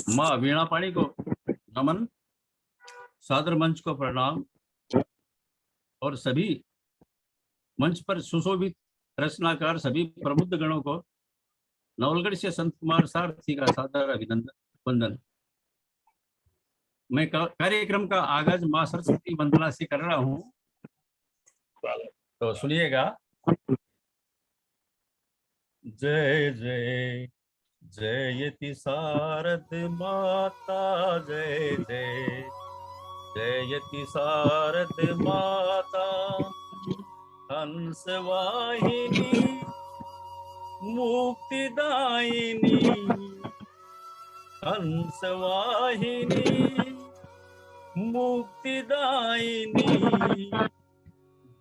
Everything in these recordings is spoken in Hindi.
माँ वीणा पाणी को नमन, सादर मंच को प्रणाम और सभी मंच पर सुशोभित रचनाकार सभी प्रबुद्ध गणों को नवलगढ़ से संत कुमार सारथी का सादर अभिनंदन वंदन। मैं कार्यक्रम का आगाज माँ सरस्वती वंदना से कर रहा हूँ, तो सुनिएगा। जय जय जयति शारद माता, जय जय जयति शारद माता। हंस वाहिनी मुक्तिदायिनी, हंस वाहिनी मुक्तिदायिनी।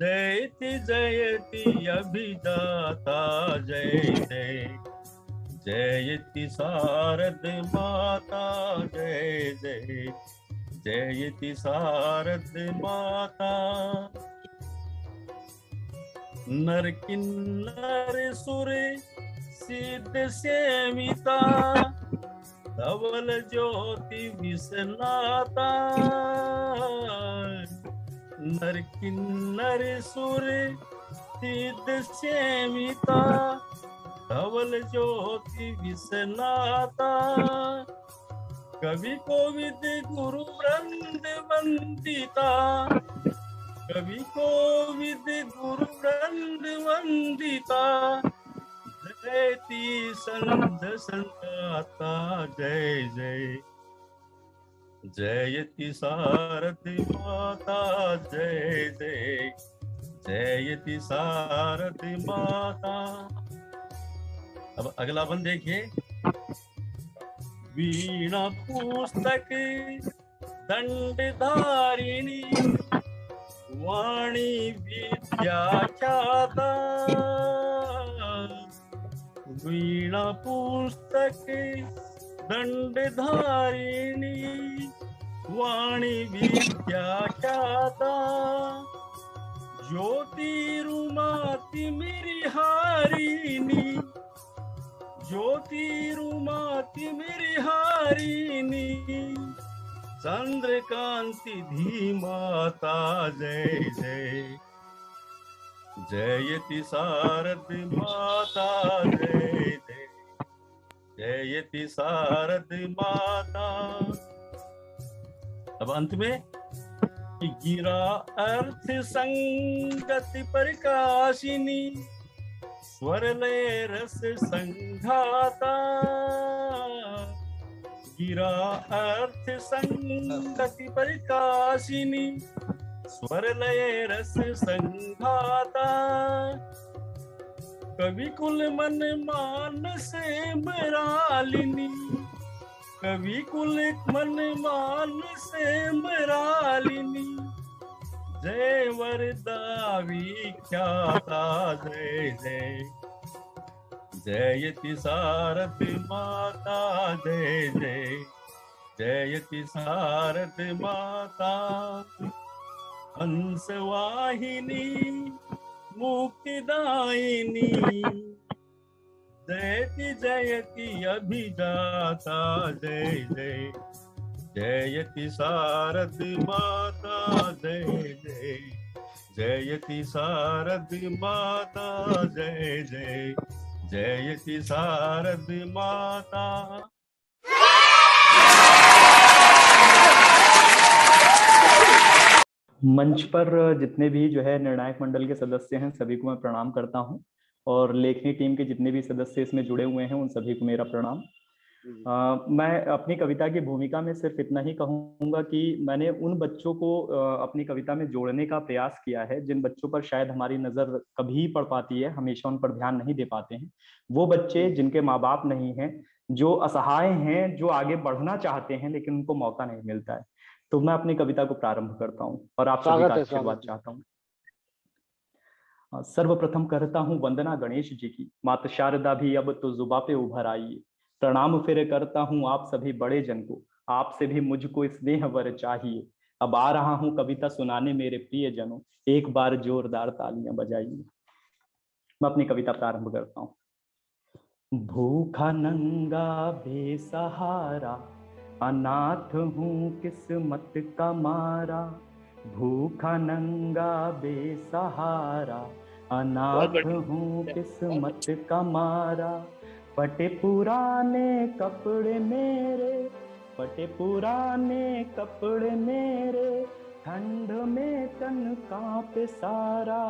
जयति जयति अभिजाता, जय जय जयति शारद माता, जय जय जयति शारद माता। नर किन्नर सुर सिद्ध सेविता, धवल ज्योति विसनाता। नर किन्नर सुर सिद्ध सेविता, धवल ज्योति विसनाता। कवि कोविद गुरु वृंद वंदिता, कवि कोविद गुरु वृंद वंदिता। जयति संत संताता, जय जय जयति शारद माता, जय जय जयति शारद माता। अब अगला बंद देखिए। वीणा पुस्तक दंडधारिणी, वाणी विद्याख्याता। वीणा पुस्तक दंडधारिणी, वाणी विद्याख्याता। ज्योतिरुमाति मेरी हारिणी, ज्योतिरुमाति मेरी हारिणी। चंद्रकांति धीमाता, जय जय जयति शारद माता, जय जय जयति शारद माता। अब अंत में कि गिरा अर्थ संगति प्रकाशिनी, स्वर लय रस संघाता। गिरा अर्थ संगति प्रकाशिनी, स्वर लय रस संघाता। कवि कुल मन मान से मरालिनी, कवि कुल मन मान से मरालिनी। जय वरदा विख्याता, जय जय जयति शारद माता, जय जय जयति शारद माता। हंस वाहिनी मुक्तिदायिनी, जयति जयति अभिजाता। जय जय जयति शारद माता, जय जय जयति शारद माता। जय जय जयति शारद माता। मंच पर जितने भी जो है निर्णायक मंडल के सदस्य हैं, सभी को मैं प्रणाम करता हूं, और लेखनी टीम के जितने भी सदस्य इसमें जुड़े हुए हैं उन सभी को मेरा प्रणाम। मैं अपनी कविता की भूमिका में सिर्फ इतना ही कहूंगा कि मैंने उन बच्चों को अपनी कविता में जोड़ने का प्रयास किया है जिन बच्चों पर शायद हमारी नजर कभी पड़ पाती है, हमेशा उन पर ध्यान नहीं दे पाते हैं। वो बच्चे जिनके माँ बाप नहीं हैं, जो असहाय हैं, जो आगे बढ़ना चाहते हैं लेकिन उनको मौका नहीं मिलता है। तो मैं अपनी कविता को प्रारंभ करता हूँ और आप सभी का आशीर्वाद चाहता हूँ। सर्वप्रथम करता हूँ वंदना गणेश जी की, माता शारदा भी अब तो जुबा पे उभर आइए। प्रणाम फिर करता हूँ आप सभी बड़े जन को, आपसे भी मुझको स्नेह वर चाहिए। अब आ रहा हूँ कविता सुनाने मेरे प्रिय जनों, एक बार जोरदार तालियां बजाइए। मैं अपनी कविता प्रारंभ करता हूँ। भूखा नंगा बेसहारा अनाथ हूँ किस्मत का मारा, भूखा नंगा बेसहारा। अनाथ हूँ किस्मत का मारा, फटे पुराने कपड़े मेरे, फटे पुराने कपड़े मेरे, ठंड में तन कांपे सारा।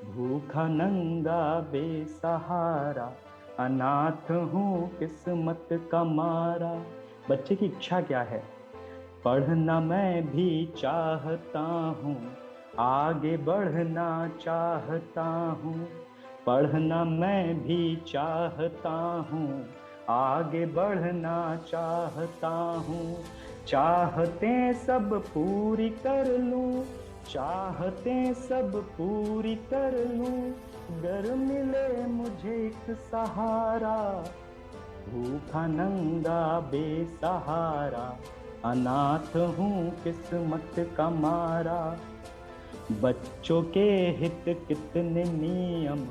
भूखा नंगा बेसहारा, अनाथ हूँ किस्मत का मारा। बच्चे की इच्छा क्या है? पढ़ना मैं भी चाहता हूँ, आगे बढ़ना चाहता हूँ। पढ़ना मैं भी चाहता हूँ, आगे बढ़ना चाहता हूँ। चाहते सब पूरी कर लूँ, चाहते सब पूरी कर लूँ। गर मिले मुझे एक सहारा, भूखा नंगा बेसहारा। अनाथ हूँ किस्मत का मारा। बच्चों के हित कितने नियम,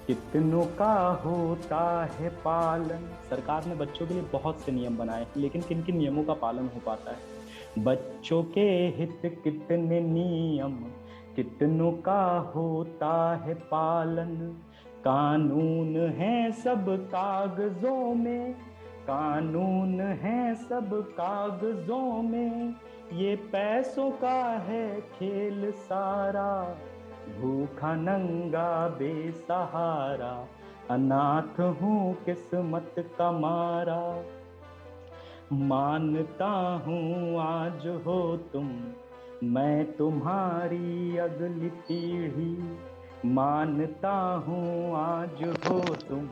कितनों का होता है पालन। सरकार ने बच्चों के लिए बहुत से नियम बनाए हैं, लेकिन किन किन नियमों का पालन हो पाता है? बच्चों के हित कितने नियम, कितनों का होता है पालन। कानून है सब कागजों में, कानून है सब कागजों में। ये पैसों का है खेल सारा, भूखा नंगा बेसहारा। अनाथ हूँ किस्मत का मारा। मानता हूँ आज हो तुम, मैं तुम्हारी अगली पीढ़ी। मानता हूँ आज हो तुम,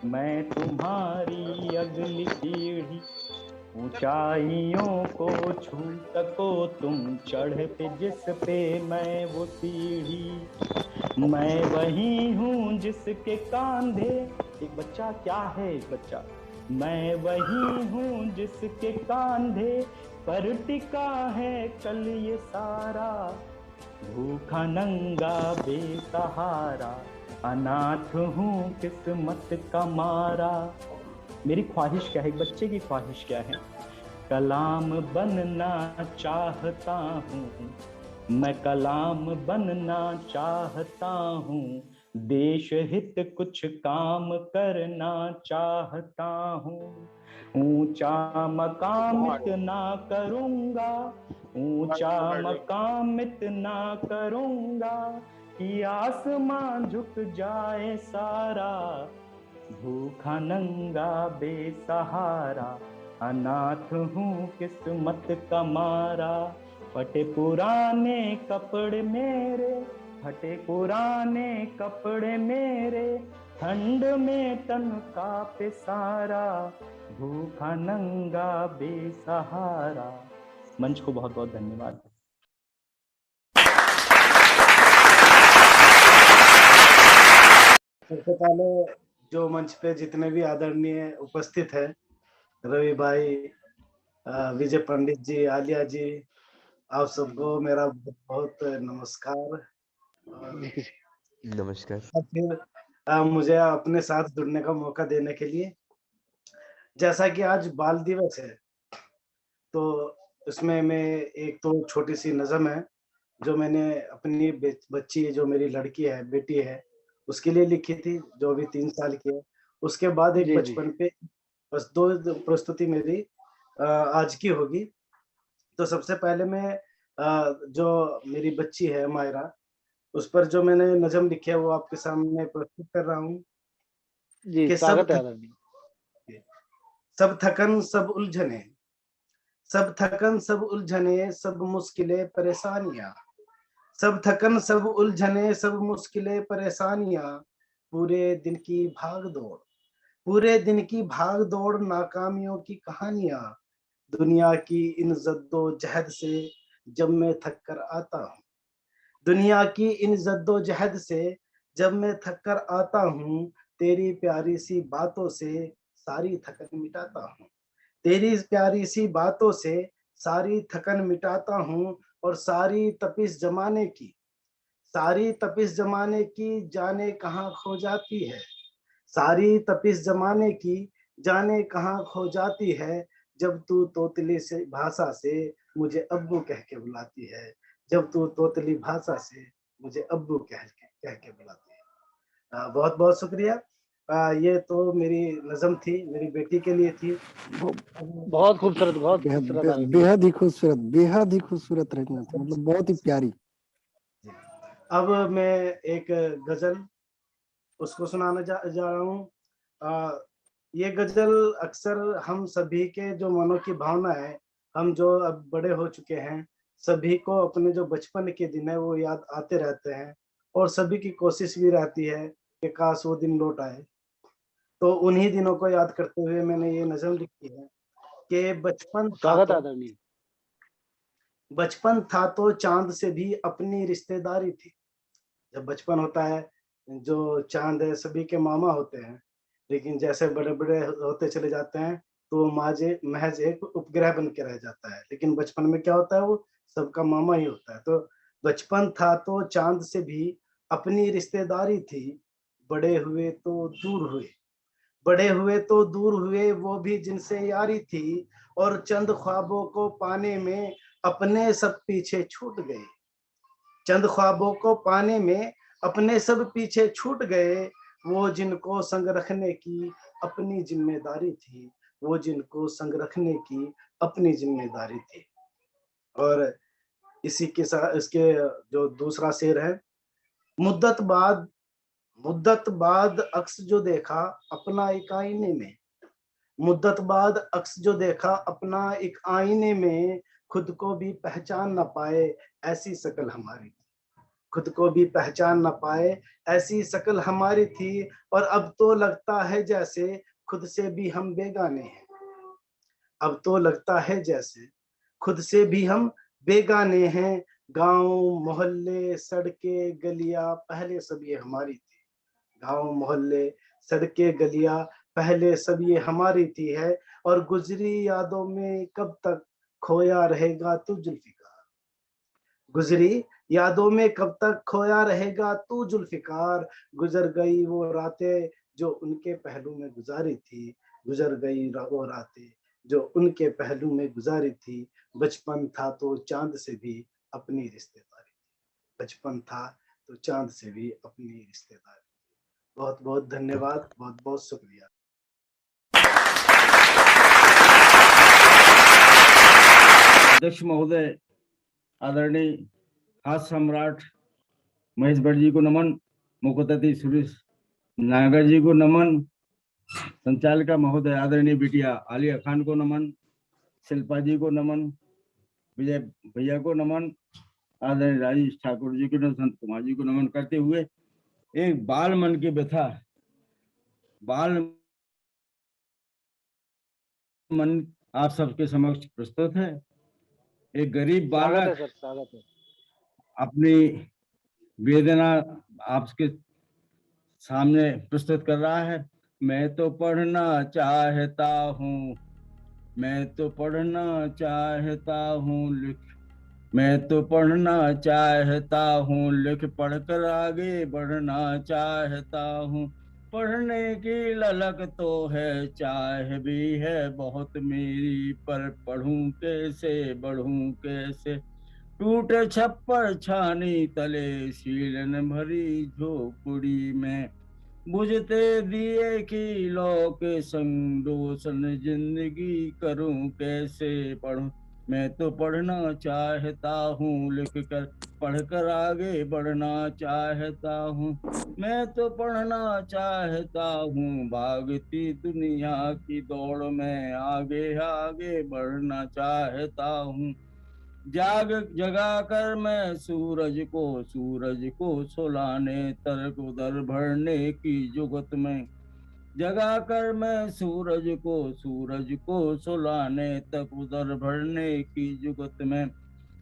मैं तुम्हारी अगली पीढ़ी। ऊंचाइयों को छू सको तुम, चढ़ पे जिस पे मैं वो सीढ़ी। मैं वही हूँ जिसके कांधे, एक बच्चा क्या है एक बच्चा, मैं वही हूँ जिसके कांधे पर टिका है कल ये सारा। भूखा नंगा बेसहारा, अनाथ हूँ किस्मत का मारा। मेरी ख्वाहिश क्या है, एक बच्चे की ख्वाहिश क्या है? कलाम बनना चाहता हूँ, मैं कलाम बनना चाहता हूँ। देश हित कुछ काम करना चाहता हूँ। ऊंचा मकाम इतना करूँगा, ऊंचा मकाम इतना करूँगा कि आसमां झुक जाए सारा। भूखा नंगा बेसहारा, अनाथ हूँ किस्मत का मारा। फटे पुराने कपड़े मेरे, फटे पुराने कपड़े मेरे, ठंड में तन कांपे सारा। भूखा नंगा बेसहारा। मंच को बहुत बहुत धन्यवाद। सबसे पहले जो मंच पे जितने भी आदरणीय उपस्थित है, रवि भाई, विजय पंडित जी, आलिया जी, आप सबको मेरा बहुत नमस्कार। नमस्कार। और फिर मुझे अपने साथ जुड़ने का मौका देने के लिए। जैसा कि आज बाल दिवस है, तो उसमें मैं एक तो छोटी सी नज़म है जो मैंने अपनी बच्ची, जो मेरी लड़की है, बेटी है, उसके लिए लिखी थी, जो अभी 3 साल की है। उसके बाद एक बचपन पे बस 2 प्रस्तुति मेरी आज की होगी। तो सबसे पहले मैं जो मेरी बच्ची है मायरा, उस पर जो मैंने नज़म लिखी है वो आपके सामने प्रस्तुत कर रहा हूँ। जी, कि स्वागत है आदरणीय। सब थकन सब उलझने, सब थकन सब उलझने, सब मुश्किलें परेशानियाँ, सब थकन सब उलझने, सब मुश्किलें परेशानियाँ, पूरे दिन की भाग दौड़, पूरे दिन की भाग दौड़, नाकामियों की कहानियाँ, दुनिया की इन जद्दोजहद से जब मैं थक कर आता हूँ, दुनिया की इन जद्दोजहद से जब मैं थक कर आता हूँ, तेरी प्यारी सी बातों से सारी थकन मिटाता हूँ, तेरी प्यारी सी बातों से सारी थकन मिटाता हूँ। और सारी तपिश जमाने की, सारी तपिश जमाने की जाने कहाँ खो जाती है, सारी तपिश जमाने की जाने कहाँ खो जाती है, जब तू तोतली से भाषा से मुझे अब्बू कह के बुलाती है, जब तू तोतली भाषा से मुझे अब्बू कह के बुलाती है। बहुत बहुत शुक्रिया। ये तो मेरी नज़म थी, मेरी बेटी के लिए थी। बहुत खूबसूरत, बहुत खूबसूरत आरडी। बेहद ही खूबसूरत रचना थी, मतलब बहुत ही प्यारी। अब मैं एक गजल उसको सुनाने जा रहा हूँ। ये गजल अक्सर हम सभी के जो मनों की भावना है, हम जो अब बड़े हो चुके हैं, सभी को अपने जो बचपन के दिन है वो याद आते रहते हैं, और सभी की कोशिश भी रहती है कि काश वो दिन लौट आए। तो उन्हीं दिनों को याद करते हुए मैंने ये नज़म लिखी है कि स्वागत आदरणीय। बचपन था तो चांद से भी अपनी रिश्तेदारी थी। जब बचपन होता है, जो चांद है सभी के मामा होते हैं, लेकिन जैसे बड़े बड़े होते चले जाते हैं तो महज एक उपग्रह बन के रह जाता है। लेकिन बचपन में क्या होता है, वो सबका मामा ही होता है। तो बचपन था तो चांद से भी अपनी रिश्तेदारी थी, बड़े हुए तो दूर हुए, बड़े हुए तो दूर हुए वो भी जिनसे यारी थी, और चंद ख्वाबों को पाने में अपने सब पीछे छूट गए। चंद ख्वाबों को पाने में अपने सब पीछे छूट गए, वो जिनको संग रखने की अपनी जिम्मेदारी थी, वो जिनको संग रखने की अपनी जिम्मेदारी थी। और इसी के साथ इसके जो दूसरा शेर है, मुद्दत बाद अक्स जो देखा अपना एक आईने में, मुद्दत बाद अक्स जो देखा अपना एक आईने में, खुद को भी पहचान न पाए ऐसी शक्ल हमारी थी, खुद को भी पहचान न पाए ऐसी शक्ल हमारी थी। और अब तो लगता है जैसे खुद से भी हम बेगाने हैं, अब तो लगता है जैसे खुद से भी हम बेगाने हैं। गांव मोहल्ले सड़कें गलियां पहले सब ये हमारी थी, गांव मोहल्ले सड़कें गलियां पहले सब ये हमारी थी है। और गुजरी यादों में कब तक खोया रहेगा तू जुल्फिकार, गुजरी यादों में कब तक खोया रहेगा तू जुल्फिकार। गुजर गई वो रातें जो उनके पहलू में गुजारी थी, गुजर गई वो रातें जो उनके पहलू में गुजारी थी। बचपन था तो चांद से भी अपनी रिश्तेदारी थी, बचपन था तो चांद से भी अपनी रिश्तेदारी थी। बहुत बहुत धन्यवाद, बहुत बहुत शुक्रिया। अध्यक्ष महोदय, आदरणीय हास्य सम्राट महेश भट्ट जी को नमन, मुख्य अतिथि सुरेश नागर जी को नमन, संचालिका महोदय आदरणीय बिटिया आलिया खान को नमन, शिल्पा जी को नमन, विजय भैया को नमन, आदरणीय राजेश ठाकुर जी को नमन, संत कुमार जी को नमन करते हुए एक बाल मन की व्यथा, बाल मन आप सबके समक्ष प्रस्तुत है। एक गरीब बालक अपनी वेदना आपके सामने प्रस्तुत कर रहा है। मैं तो पढ़ना चाहता हूँ, मैं तो पढ़ना चाहता हूँ, मैं तो पढ़ना चाहता हूँ, लिख पढ़कर आगे बढ़ना चाहता हूँ। पढ़ने की ललक तो है, चाह भी है बहुत मेरी, पर पढ़ूं कैसे बढ़ूं कैसे। टूटे छप्पर छानी तले सीलन भरी झोपड़ी में, बुझते दिए की लौ के संग रोशन जिंदगी करूं कैसे पढ़ूं। मैं तो पढ़ना चाहता हूँ, लिख कर पढ़कर आगे बढ़ना चाहता हूँ। मैं तो पढ़ना चाहता हूँ, भागती दुनिया की दौड़ में आगे आगे बढ़ना चाहता हूँ। जगा कर मैं सूरज को सुलाने तर्क उधर भरने की जुगत में, जगा कर मैं सूरज को सुलाने तक उधर भरने की जुगत में,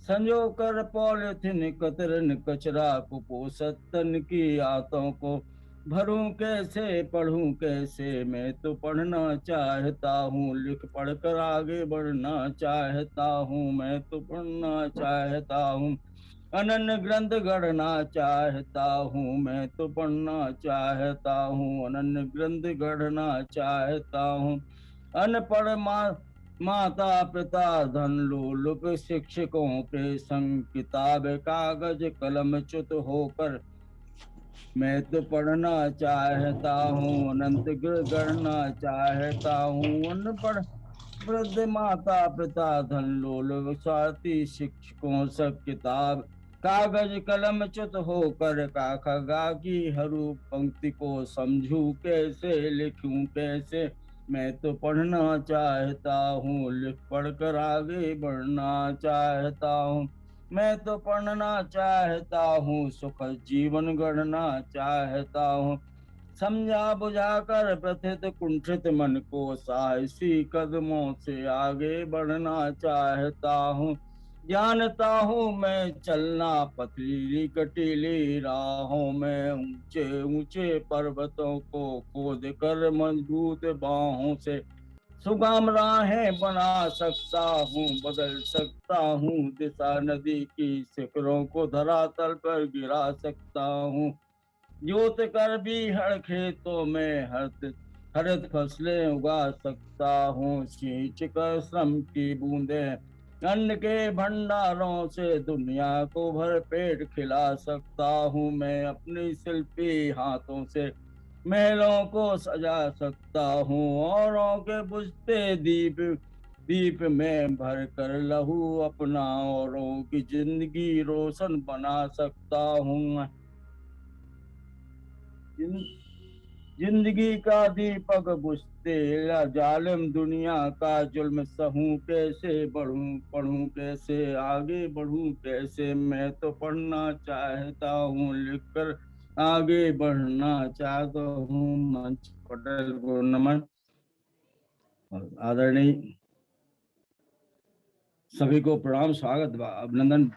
संजो कर पॉलिथिन कतरन कचरा को पोसतन की आतों को भरूं कैसे पढ़ूं कैसे। मैं तो पढ़ना चाहता हूँ, लिख पढ़कर आगे बढ़ना चाहता हूँ। मैं तो पढ़ना चाहता हूँ, अनन्य ग्रंथ गढ़ना चाहता हूँ। मैं तो पढ़ना चाहता हूँ, अनन्य ग्रंथ गढ़ना चाहता हूँ। माता पिता धन लोलुप शिक्षकों के संग किताब कागज कलम च्युत होकर मैं तो पढ़ना चाहता हूँ, अनंत गढ़ना चाहता हूँ। अनपढ़ वृद्ध माता पिता धन लोलुप स्वार्थी शिक्षकों सब किताब कागज कलम च्युत होकर काखगा की हरू पंक्ति को समझूं कैसे, लिखूं कैसे। मैं तो पढ़ना चाहता हूँ, लिख पढ़कर आगे बढ़ना चाहता हूँ। मैं तो पढ़ना चाहता हूँ, सुख जीवन गढ़ना चाहता हूँ। समझा बुझा कर प्रथित कुंठित मन को साहसी कदमों से आगे बढ़ना चाहता हूँ। जानता हूँ मैं चलना पथरीली कटीली राहों में, ऊंचे ऊंचे पर्वतों को खोद कर मजबूत बाहों से सुगम राहें बना सकता हूँ, बदल सकता हूँ दिशा नदी की शिखरों को धरातल पर गिरा सकता हूँ। जोत कर भी हर खेतों में हरित फसलें उगा सकता हूँ। सींच कर श्रम की बूंदे अन्न के भंडारों से दुनिया को भर पेट खिला सकता हूँ। मैं अपनी शिल्पी हाथों से महलों को सजा सकता हूँ, औरों के बुझते दीप दीप में भर कर लहू अपना औरों की जिंदगी रोशन बना सकता हूँ। जिंदगी का दीपक बुझते जालिम दुनिया का जुल्म सहूं कैसे, बढ़ूं पढ़ूं कैसे, आगे बढ़ूं कैसे। मैं तो पढ़ना चाहता हूँ, लिखकर आगे बढ़ना चाहता हूँ। मंच पटेल को नमन। आदरणीय सभी को प्रणाम, स्वागत अभिनंदन।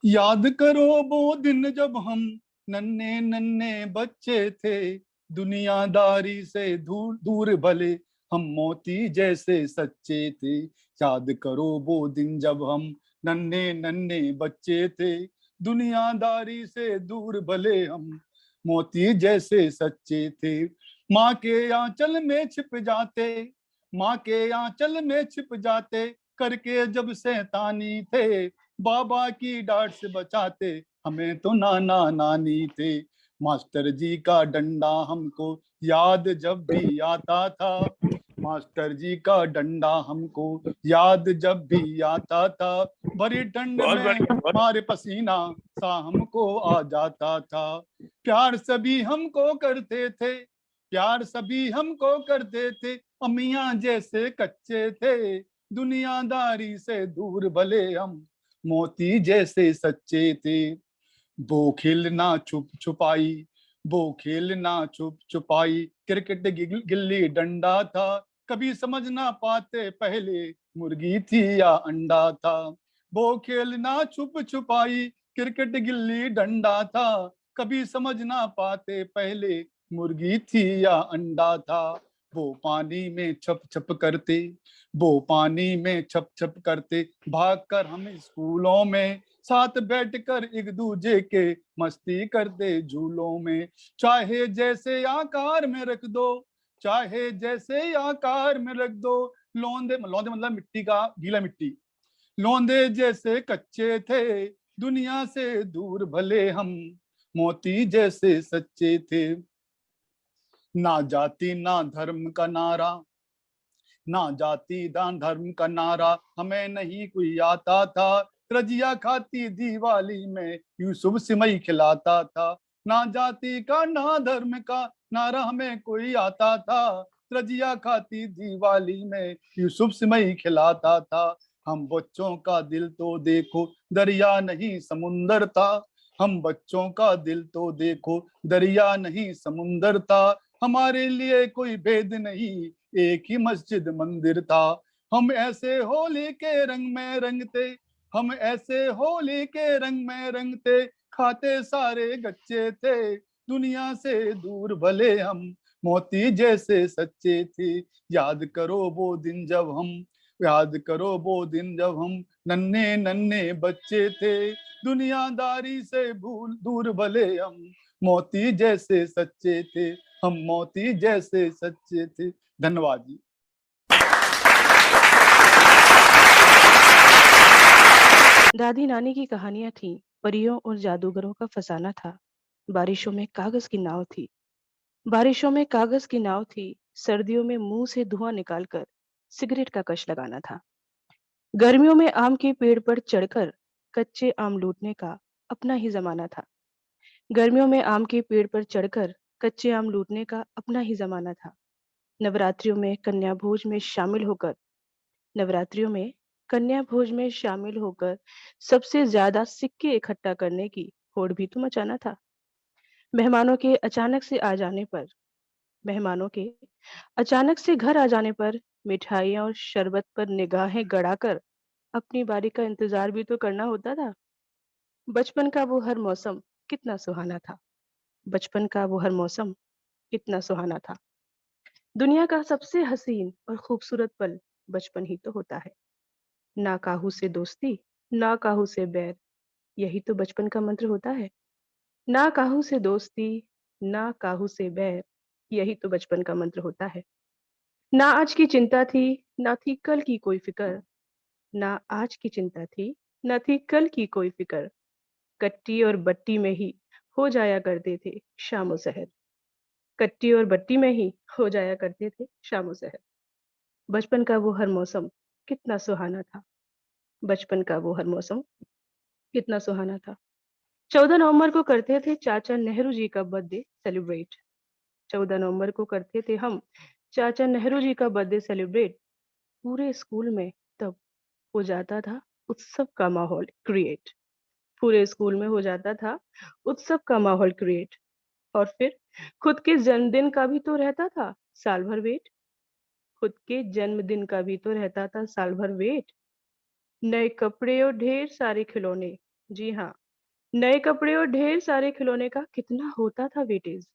याद करो वो दिन जब हम नन्हे नन्हे बच्चे थे, दुनियादारी से दूर दूर भले हम मोती जैसे सच्चे थे। याद करो वो दिन जब हम नन्हे नन्हे बच्चे थे, दुनियादारी से दूर भले हम मोती जैसे सच्चे थे। माँ के आंचल में छिप जाते, माँ के आंचल में छिप जाते, करके जब शैतानी थे, बाबा की डांट से बचाते हमें तो नाना नानी थे। मास्टर जी का डंडा हमको याद जब भी आता था, मास्टर जी का डंडा हमको याद जब भी आता था, भरी ठंड में मारे पसीना सा हमको आ जाता था। प्यार सभी हमको करते थे, प्यार सभी हमको करते थे, अमियां जैसे कच्चे थे, दुनियादारी से दूर भले हम मोती जैसे सच्चे थे। वो खेलना छुप छुपाई, वो खेलना छुप छुपाई, क्रिकेट गिल्ली डंडा था, कभी समझ ना पाते पहले मुर्गी थी या अंडा था। वो खेलना छुप छुपाई, क्रिकेट गिल्ली डंडा था, कभी समझ ना पाते पहले मुर्गी थी या अंडा था। वो पानी में छप छप करते, वो पानी में छप छप करते, भागकर हम स्कूलों में साथ बैठकर एक दूजे के मस्ती करते झूलों में। चाहे जैसे आकार में रख दो, चाहे जैसे आकार में रख दो, लौंदे लौंदे मतलब मिट्टी का, गीला मिट्टी, लौंदे जैसे कच्चे थे, दुनिया से दूर भले हम मोती जैसे सच्चे थे। ना जाति ना धर्म का नारा, ना जाति दान धर्म का नारा हमें नहीं कोई आता था, रजिया खाती दिवाली में यूसुफ सिमई खिलाता था। ना जाति का ना धर्म का नारा हमें कोई आता था, रजिया खाती दिवाली में यूसुफ सिमई खिलाता था। हम बच्चों का दिल तो देखो दरिया नहीं समुंदर था, हम बच्चों का दिल तो देखो दरिया नहीं समुंदर था। हमारे लिए कोई भेद नहीं, एक ही मस्जिद मंदिर था। हम ऐसे होली के रंग में रंगते, हम ऐसे होली के रंग में रंगते, खाते सारे गच्चे थे, दुनिया से दूर भले हम मोती जैसे सच्चे थे। याद करो वो दिन जब हम, याद करो वो दिन जब हम नन्हे नन्हे बच्चे थे, दुनियादारी से भूल दूर भले हम मोती जैसे सच्चे थे, हम मोती जैसे सच्चे थे। धन्यवाद जी। दादी नानी की कहानियां थी, परियों और जादूगरों का फसाना था। बारिशों में कागज की नाव थी, बारिशों में कागज की नाव थी। सर्दियों में मुंह से धुआं निकालकर सिगरेट का कश लगाना था। गर्मियों में आम के पेड़ पर चढ़कर कच्चे आम लूटने का अपना ही जमाना था। गर्मियों में आम के पेड़ पर चढ़कर कच्चे आम लूटने का अपना ही जमाना था। नवरात्रियों में कन्या भोज में शामिल होकर नवरात्रियों में कन्या भोज में शामिल होकर सबसे ज्यादा सिक्के इकट्ठा करने की होड़ भी तो मचाना था। मेहमानों के अचानक से आ जाने पर मेहमानों के अचानक से घर आ जाने पर मिठाइयाँ और शरबत पर निगाहें गड़ाकर अपनी बारी का इंतजार भी तो करना होता था। बचपन का वो हर मौसम कितना सुहाना था। बचपन का वो हर मौसम कितना सुहाना था। दुनिया का सबसे हसीन और खूबसूरत पल बचपन ही तो होता है। ना काहू से दोस्ती, ना काहू से बैर, यही तो बचपन का मंत्र होता है। ना काहू से दोस्ती, ना काहू से बैर, यही तो बचपन का मंत्र होता है। ना आज की चिंता थी, ना थी कल की कोई फिक्र। ना आज की चिंता थी, ना थी कल की कोई फिक्र। कट्टी और बट्टी में ही हो जाया करते थे शामो सहर। कट्टी और बट्टी में ही हो जाया करते थे शामो सहर। बचपन का वो हर मौसम कितना सुहाना था। बचपन का वो हर मौसम कितना सुहाना था। 14 नवंबर को करते थे चाचा नेहरू जी का बर्थडे सेलिब्रेट। 14 नवंबर को करते थे हम चाचा नेहरू जी का बर्थडे सेलिब्रेट। पूरे स्कूल में तब हो जाता था उत्सव का माहौल क्रिएट। पूरे स्कूल में हो जाता था उत्सव का माहौल क्रिएट। और फिर खुद के जन्मदिन का भी तो रहता था साल भर वेट। खुद के जन्मदिन का भी तो रहता था साल भर वेट। नए कपड़े और ढेर सारे खिलौने, जी हाँ, नए कपड़े और ढेर सारे खिलौने का कितना होता था वेटेज।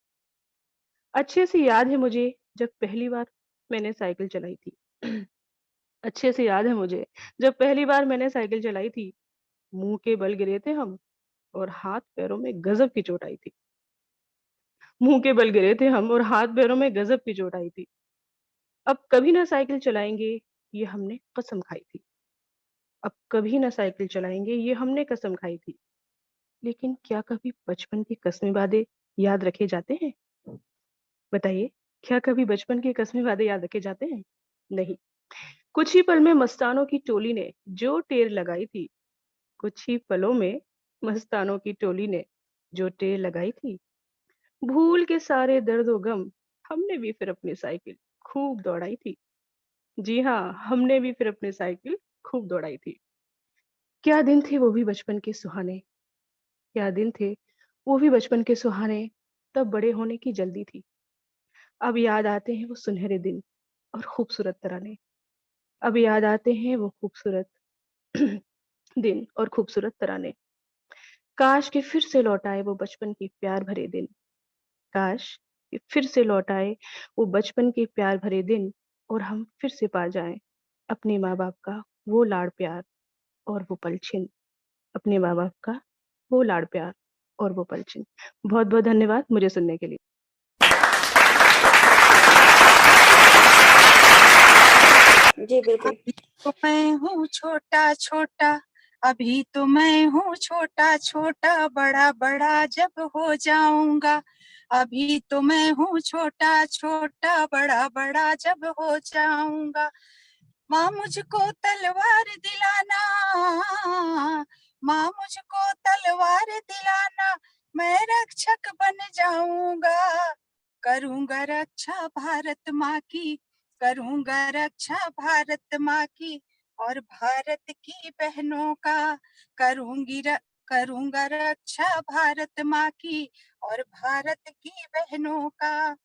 अच्छे से याद है मुझे जब पहली बार मैंने साइकिल चलाई थी। अच्छे से याद है मुझे जब पहली बार मैंने साइकिल चलाई थी। मुंह के बल गिरे थे हम और हाथ पैरों में गजब की चोट आई थी। मुंह के बल गिरे थे हम और हाथ पैरों में गजब की चोट आई थी। अब कभी ना साइकिल चलाएंगे, ये हमने कसम खाई थी। अब कभी ना साइकिल चलाएंगे, ये हमने कसम खाई थी। लेकिन क्या कभी बचपन की कस्में वादे याद रखे जाते हैं? बताइए, क्या कभी बचपन के कस्में वादे याद रखे जाते हैं? नहीं। कुछ ही पल में मस्तानों की टोली ने जो टेर लगाई थी, कुछ ही पलों में मस्तानों की टोली ने जो टेर लगाई थी, भूल के सारे दर्द व गम, हमने भी फिर अपनी साइकिल खूब दौड़ाई थी। जी हाँ, हमने भी फिर अपनी साइकिल खूब दौड़ाई थी। क्या दिन थे वो भी बचपन के सुहाने, क्या दिन थे वो भी बचपन के सुहाने। तब बड़े होने की जल्दी थी। अब याद आते हैं वो सुनहरे दिन और खूबसूरत तराने। अब याद आते हैं वो खूबसूरत दिन और खूबसूरत तराने। काश कि फिर से लौट आए वो बचपन के प्यार भरे दिन। काश कि फिर से लौट आए वो बचपन के प्यार भरे दिन और हम फिर से पा जाएं अपने माँ बाप का वो लाड़ प्यार और वो पलछिन। अपने माँ बाप का वो लाड़ प्यार और वो पलछिन। बहुत बहुत धन्यवाद मुझे सुनने के लिए। जी बिल्कुल। अभी तो मैं हूँ छोटा छोटा, अभी तो मैं हूँ छोटा छोटा, बड़ा बड़ा जब हो जाऊंगा। अभी तो मैं हूँ छोटा छोटा, बड़ा बड़ा जब हो जाऊंगा। माँ मुझको तलवार दिलाना, माँ मुझको तलवार दिलाना, मैं रक्षक बन जाऊंगा। करूंगा रक्षा भारत माँ की, करूंगा रक्षा भारत माँ की और भारत की बहनों का। करूंगा रक्षा भारत माँ की और भारत की बहनों का।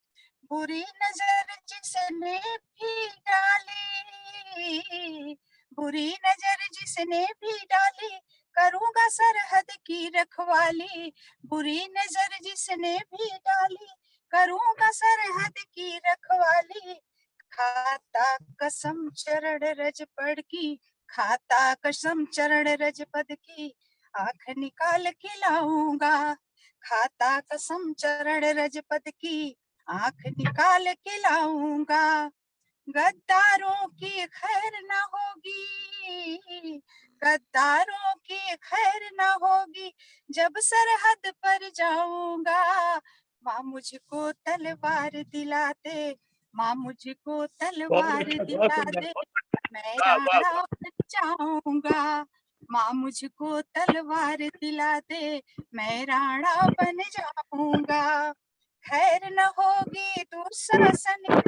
बुरी नजर जिसने भी डाली, बुरी नजर जिसने भी डाली, करूंगा सरहद की रखवाली। बुरी नजर जिसने भी डाली, करूंगा सरहद की रखवाली। खाता कसम चरण रज पद की, खाता कसम चरण रज पद की, आंख निकाल खिलाऊंगा। खाता कसम चरण रजपद की आंख निकाल के लाऊंगा। गद्दारों की खैर न होगी, गद्दारों की खैर न होगी, जब सरहद पर जाऊंगा। माँ मुझको तलवार दिला दे, माँ मुझको तलवार दिला दे, मैं राणा बन जाऊंगा। माँ मुझको तलवार दिला दे, मैं राणा बन जाऊंगा। खैर न होगी दुशासन,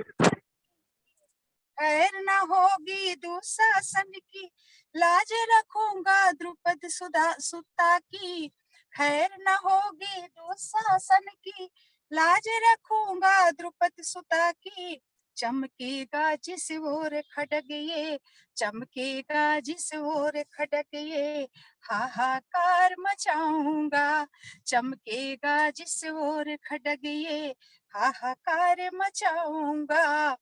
खैर न होगी दुशासन की, लाज रखूंगा द्रुपद सुता की। खैर न होगी दुशासन की, लाज रखूंगा द्रुपद सुता की। चमकेगा जिस ओर खड्ग ये, चमकेगा जिस ओर खड्ग ये, हाहाकार मचाऊंगा। चमकेगा जिस ओर खड्ग ये, हाहाकार मचाऊंगा।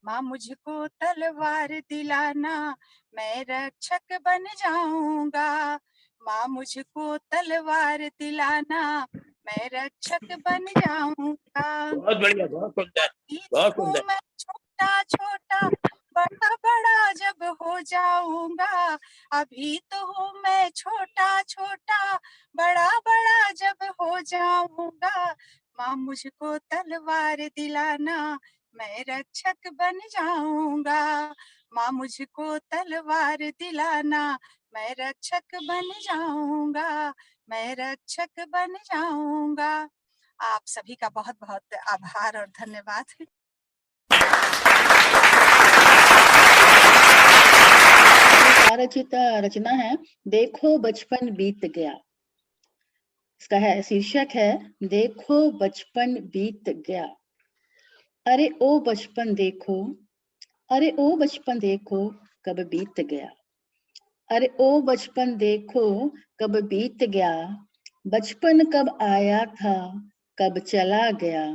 माँ मुझको तलवार दिलाना, मैं रक्षक बन जाऊंगा। माँ मुझको तलवार दिलाना, मैं रक्षक बन जाऊंगा। बहुत बढ़िया, बहुत सुंदर, बहुत सुंदर। मैं छोटा छोटा बड़ा बड़ा जब हो जाऊंगा। अभी तो हूँ मैं छोटा छोटा, बड़ा बड़ा जब हो जाऊंगा। माँ मुझको तलवार दिलाना, मैं रक्षक बन जाऊंगा। माँ मुझको तलवार दिलाना, मैं रक्षक बन जाऊंगा, मैं रक्षक बन जाऊंगा। आप सभी का बहुत बहुत आभार और धन्यवाद। रचित रचना है देखो बचपन बीत गया। इसका है शीर्षक है देखो बचपन बीत गया। अरे ओ बचपन देखो, अरे ओ बचपन देखो कब बीत गया। अरे ओ बचपन देखो कब बीत गया। बचपन कब आया था कब चला गया।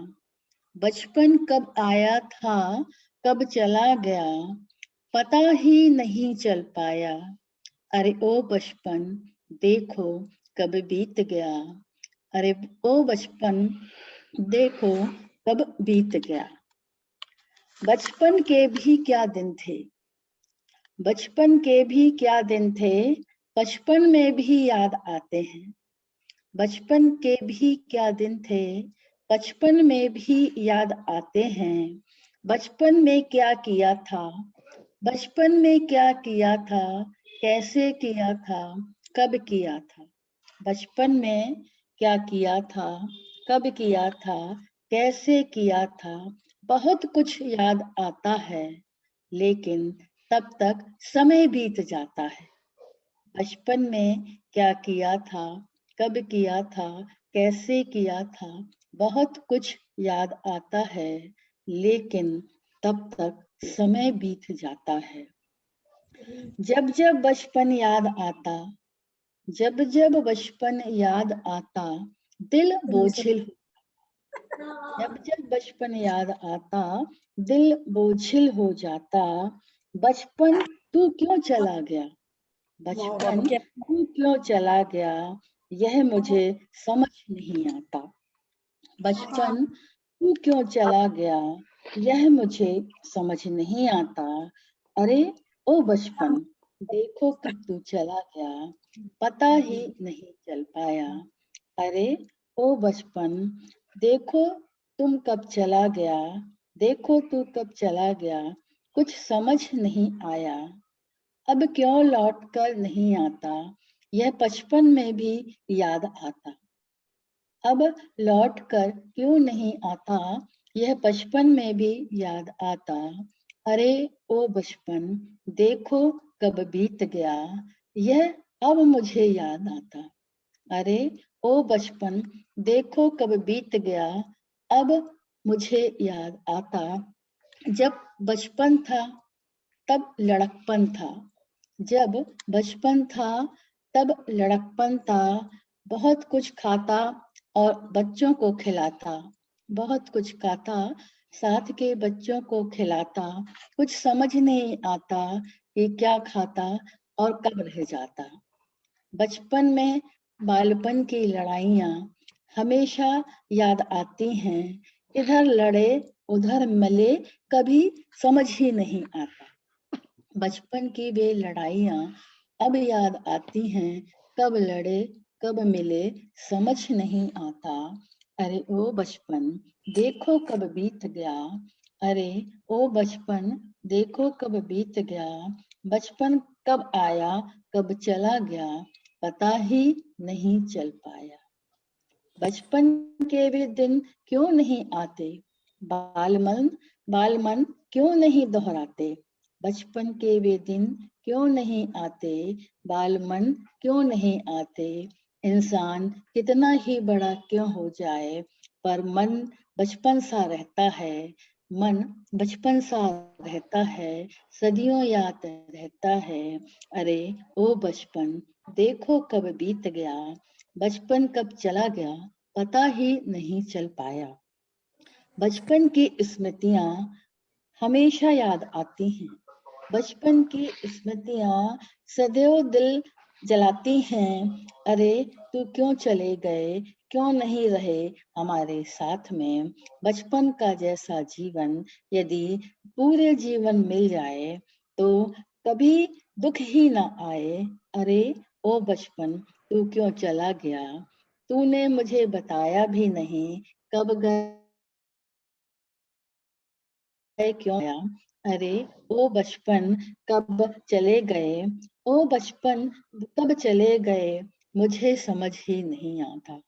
बचपन कब आया था कब चला गया, पता ही नहीं चल पाया। अरे ओ बचपन देखो कब बीत गया। अरे ओ बचपन देखो कब बीत गया। बचपन के भी क्या दिन थे, बचपन के भी क्या दिन थे, बचपन में भी याद आते हैं। बचपन के भी क्या दिन थे, बचपन में भी याद आते हैं। बचपन में क्या किया था, बचपन में क्या किया था, कैसे किया था, कब किया था। बचपन में क्या किया था, कब किया था, कैसे किया था, बहुत कुछ याद आता है, लेकिन तब तक समय बीत जाता है। बचपन में क्या किया था, कब किया था, कैसे किया था, बहुत कुछ याद आता है, लेकिन तब तक समय बीत जाता है। जब जब बचपन याद आता, जब जब बचपन याद आता, दिल बोझिल, जब जब बचपन याद आता, दिल बोझिल हो जाता। बचपन तू क्यों चला गया, बचपन तू क्यों चला गया, यह मुझे समझ नहीं आता। बचपन तू क्यों चला गया, यह मुझे समझ नहीं आता। अरे ओ बचपन देखो कब तू चला गया, पता ही नहीं चल पाया। अरे ओ बचपन देखो तुम कब चला गया, देखो तू कब चला गया, कुछ समझ नहीं आया। अब क्यों लौट कर नहीं आता, यह बचपन में भी याद आता। अब लौट कर क्यों नहीं आता, यह बचपन में भी याद आता। अरे ओ बचपन देखो कब बीत गया, यह अब मुझे याद आता। अरे ओ बचपन देखो कब बीत गया, अब मुझे याद आता। जब बचपन था तब लड़कपन था, जब बचपन था तब लड़कपन था। बहुत कुछ खाता और बच्चों को खिलाता, बहुत कुछ खाता साथ के बच्चों को खिलाता। कुछ समझ नहीं आता कि क्या खाता और कब रह जाता। बचपन में बालपन की लड़ाइयाँ हमेशा याद आती हैं। इधर लड़े उधर मिले कभी समझ ही नहीं आता। बचपन की वे लड़ाइयाँ अब याद आती हैं। कब लड़े कब मिले समझ नहीं आता। अरे ओ बचपन देखो कब बीत गया। अरे ओ बचपन देखो कब बीत गया। बचपन कब आया कब चला गया पता ही नहीं चल पाया। बचपन के वे दिन क्यों नहीं आते। बालमन क्यों नहीं दोहराते। बचपन के वे दिन क्यों नहीं आते। बालमन क्यों नहीं आते। इंसान कितना ही बड़ा क्यों हो जाए पर मन बचपन सा रहता है। मन बचपन सा रहता है सदियों याद रहता है। अरे ओ बचपन देखो कब बीत गया। बचपन कब चला गया पता ही नहीं चल पाया। बचपन की स्मृतियां हमेशा याद आती हैं। बचपन की स्मृतियां सदैव दिल जलाती हैं। अरे तू क्यों चले गए क्यों नहीं रहे हमारे साथ में। बचपन का जैसा जीवन यदि पूरे जीवन मिल जाए तो कभी दुख ही ना आए। अरे ओ बचपन तू क्यों चला गया। तूने मुझे बताया भी नहीं कब गए क्यों आया। अरे ओ बचपन कब चले गए। ओ बचपन कब चले गए मुझे समझ ही नहीं आता।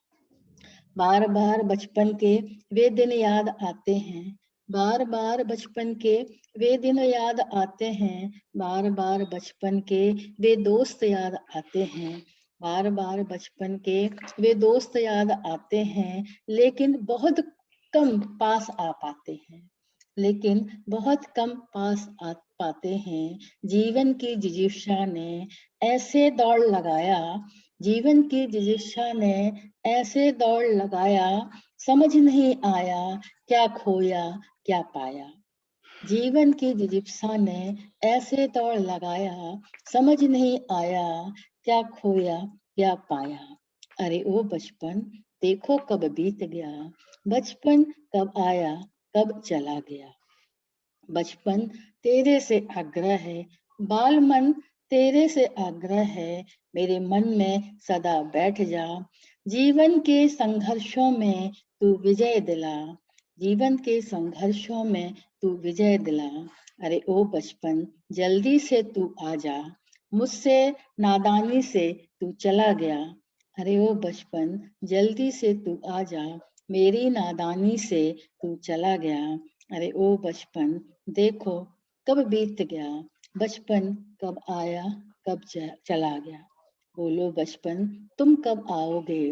बार बार बचपन के वे दिन याद आते हैं। बार बार बचपन के वे दिन याद आते हैं। बार बार बचपन के वे दोस्त याद आते हैं। बार बार बचपन के वे दोस्त याद आते हैं लेकिन बहुत कम पास आ पाते हैं। लेकिन बहुत कम पास आ पाते हैं। जीवन की जिजीशा ने ऐसे दौड़ लगाया। जीवन की जिजीशा ने ऐसे दौड़ लगाया समझ नहीं आया क्या खोया क्या पाया। जीवन की जिजीशा ने ऐसे दौड़ लगाया समझ नहीं आया क्या खोया क्या पाया। अरे ओ बचपन देखो कब बीत गया। बचपन कब आया कब चला गया। बचपन तेरे से आग्रह है। बाल मन तेरे से आग्रह है मेरे मन में सदा बैठ जा। जीवन के संघर्षों में तू विजय दिला। जीवन के संघर्षों में तू विजय दिला। अरे ओ बचपन जल्दी से तू आ जा। मुझसे नादानी से तू चला गया। अरे ओ बचपन जल्दी से तू आ जा। मेरी नादानी से तू चला गया। अरे ओ बचपन देखो कब बीत गया। बचपन कब आया कब चला गया। बोलो बचपन तुम कब आओगे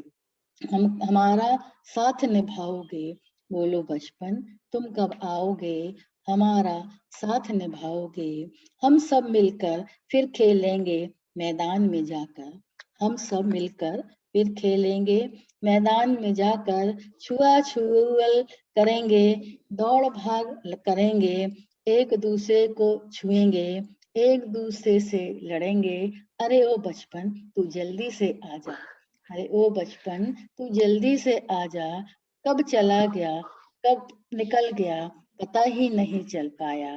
हमारा साथ निभाओगे। बोलो बचपन तुम कब आओगे हमारा साथ निभाओगे। हम सब मिलकर फिर खेलेंगे मैदान में जाकर। हम सब मिलकर फिर खेलेंगे मैदान में जाकर। छुआ छुअल करेंगे दौड़ भाग करेंगे। एक दूसरे को छुएंगे एक दूसरे से लड़ेंगे। अरे ओ बचपन तू जल्दी से आ जा। अरे ओ बचपन तू जल्दी से आ जा। कब चला गया कब निकल गया पता ही नहीं चल पाया।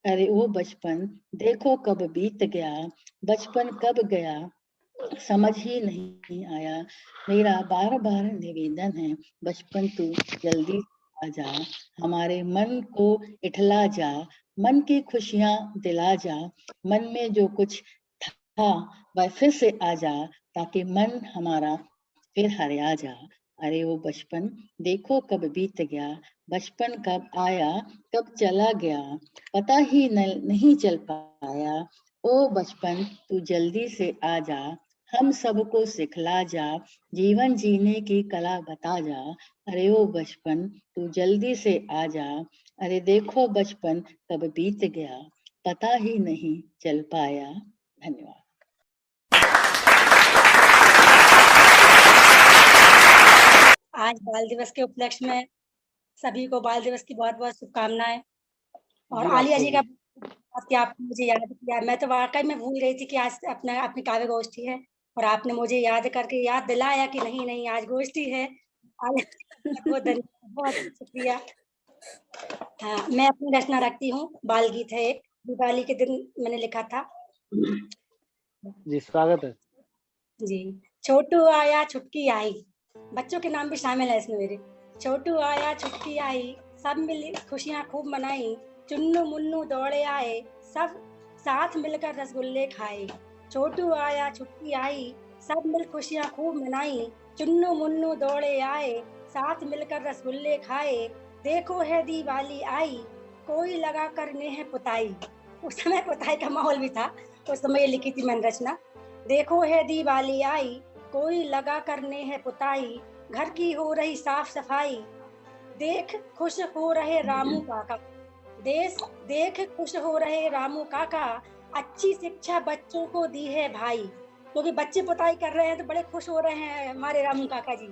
अरे ओ बचपन देखो कब बीत गया। बचपन कब गया समझ ही नहीं आया। मेरा बार बार निवेदन है बचपन तू जल्दी आ जा। हमारे मन को इठला जा। मन की खुशियां दिला जा। मन में जो कुछ था वह फिर से आ जा ताकि मन हमारा फिर हरिया जा। अरे वो बचपन देखो कब बीत गया। बचपन कब आया कब चला गया पता ही नहीं चल पाया। ओ बचपन तू जल्दी से आ जा। हम सबको सिखला जा। जीवन जीने की कला बता जा। अरे ओ बचपन तू जल्दी से आ जा। अरे देखो बचपन कब बीत गया पता ही नहीं चल पाया। धन्यवाद। आज बाल दिवस के उपलक्ष्य में सभी को बाल दिवस की बहुत बहुत शुभकामनाएं। और आलिया जी का कि आपने मुझे याद किया। मैं तो वाकई में भूल गई थी कि आज अपनी काव्य गोष्ठी है और आपने मुझे याद करके याद दिलाया कि नहीं आज गोष्ठी है। बहुत धन्यवाद, बहुत शुक्रिया। हाँ, मैं अपनी रचना रखती हूँ। बाल गीत है एक, दिवाली के दिन मैंने लिखा था। जी स्वागत है। जी। छोटू आया छुटकी आई, बच्चों के नाम भी शामिल है इसमें मेरे। छोटू आया छुटकी आई, सब मिल खुशियां खूब मनाई, चुन्नू मुन्नू दौड़े आए, सब साथ मिलकर रसगुल्ले खाए। छोटू आया छुटकी आई, सब मिल खुशियां खूब मनाई, चुन्नू मुन्नू दौड़े आए, साथ मिलकर रसगुल्ले खाए। देखो है दिवाली आई, कोई लगा करने है पुताई। उस समय पुताई का माहौल भी था, उस समय ये लिखी थी मैंने रचना। देखो है दिवाली आई, कोई लगा करने है पुताई, घर की हो रही साफ सफाई, देख खुश हो रहे रामू काका। देख खुश हो रहे रामू काका, अच्छी शिक्षा बच्चों को दी है भाई। क्योंकि बच्चे पुताई कर रहे हैं तो बड़े खुश हो रहे हैं हमारे रामू काका जी।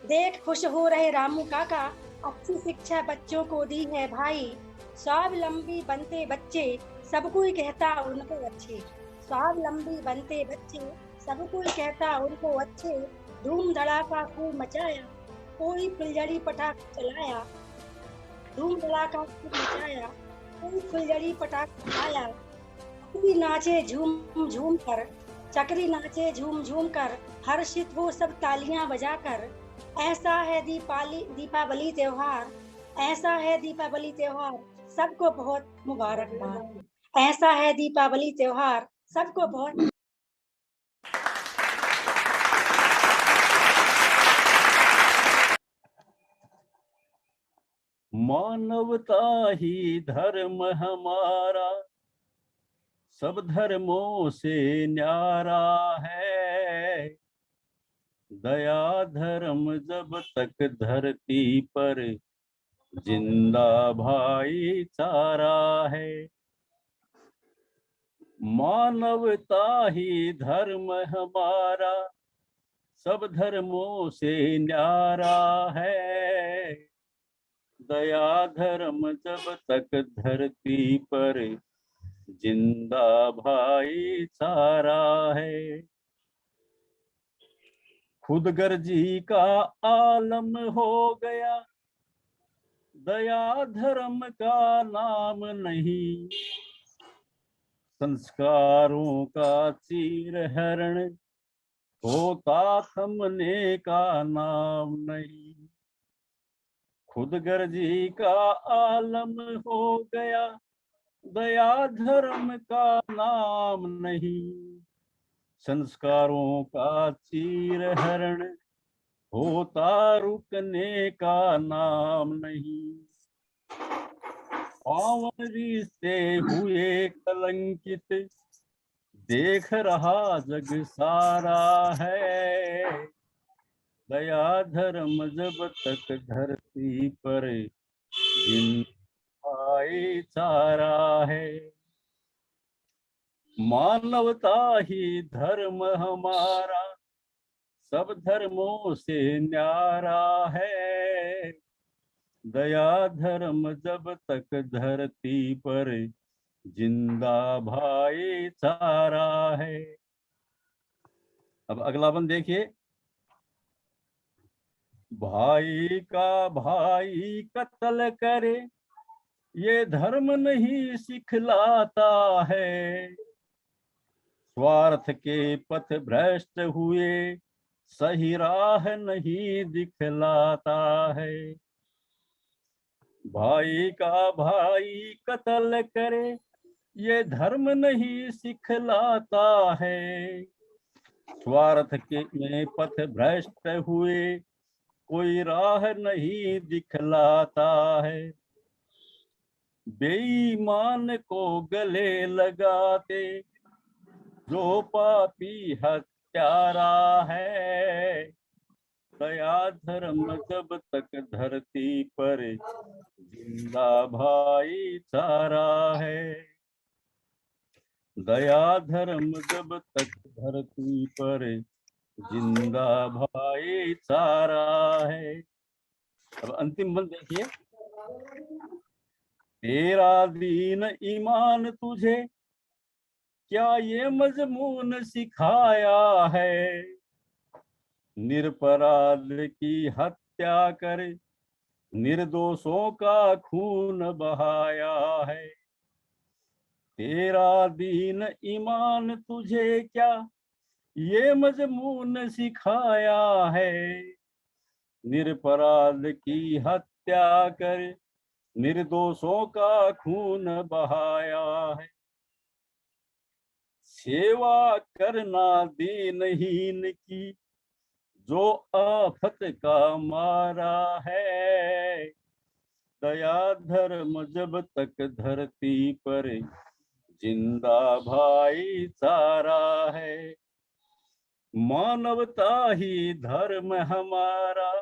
देख खुश हो रहे रामू काका, अच्छी शिक्षा बच्चों को दी है भाई। स्वावलंबी बनते बच्चे, सब कोई कहता उनको अच्छे। स्वावलंबी बनते बच्चे, सब कोई कहता उनको अच्छे। धूम धड़ाका खूब मचाया, कोई फुलझड़ी पटाखा चलाया। धूम धड़ाका खूब मचाया, कोई फुलझड़ी पटाखा चलाया। चकरी नाचे झूम झूम कर, चकरी नाचे झूम झूम कर, हर्षित हो सब तालियां बजाकर। ऐसा है दीपावली त्योहार, ऐसा है दीपावली त्योहार, सबको बहुत मुबारकबाद। ऐसा है दीपावली त्योहार, सबको बहुत। मानवता ही धर्म हमारा, सब धर्मों से न्यारा है। दया धर्म जब तक धरती पर जिंदा भाईचारा है। मानवता ही धर्म हमारा, सब धर्मों से न्यारा है। दया धर्म जब तक धरती पर जिंदा भाईचारा है। खुदगर्जी का आलम हो गया, दया धर्म का नाम नहीं। संस्कारों का चीरहरण होता थमने का नाम नहीं। खुदगर्जी का आलम हो गया, दया धर्म का नाम नहीं। संस्कारों का चीरहरण होता रुकने का नाम नहीं। पावन रिश्ते हुए कलंकित, देख रहा जग सारा है। दया धर्म जब तक धरती पर जिंदा भाईचारा है। मानवता ही धर्म हमारा, सब धर्मों से न्यारा है। दया धर्म जब तक धरती पर जिंदा भाईचारा है। अब अगला बंद देखिए। भाई का भाई कत्ल करे, ये धर्म नहीं सिखलाता है। स्वार्थ के पथ भ्रष्ट हुए, सही राह नहीं दिखलाता है। भाई का भाई कत्ल करे, ये धर्म नहीं सिखलाता है। स्वार्थ के में पथ भ्रष्ट हुए, कोई राह नहीं दिखलाता है। बेईमान को गले लगाते, जो पापी हत्यारा है। दया धर्म जब तक धरती पर जिंदा भाईचारा है। दया धर्म जब तक धरती पर जिंदा भाईचारा है। अब अंतिम बंद देखिए। तेरा दीन ईमान तुझे क्या ये मजमून सिखाया है। निरपराध की हत्या कर निर्दोषों का खून बहाया है। तेरा दीन ईमान तुझे क्या ये मजमून सिखाया है। निरपराध की हत्या कर निर्दोषों का खून बहाया है। सेवा करना दीनहीन की जो आफत का मारा है। दया धर्म जब तक धरती पर जिंदा भाईचारा है। मानवता ही धर्म हमारा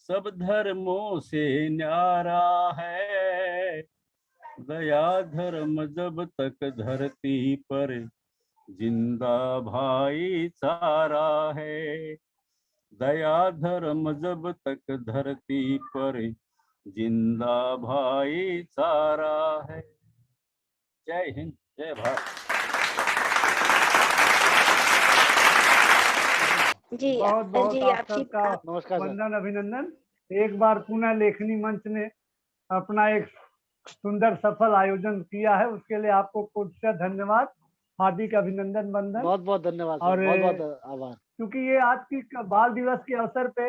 सब धर्मों से न्यारा है। दया धर्म जब तक धरती पर जिंदा भाईचारा है। दया धर्म जब तक धरती पर जिंदा भाईचारा है। जय हिंद, जय भारत। जी बहुत बहुत जी आप आपकी सबका नमस्कार सर। वंदन अभिनंदन। एक बार पुनः लेखनी मंच ने अपना एक सुंदर सफल आयोजन किया है, उसके लिए आपको कोटि धन्यवाद, हार्दिक अभिनंदन वंदन। बहुत बहुत धन्यवाद और सर, बहुत बहुत आभार। क्योंकि ये आज की बाल दिवस के अवसर पे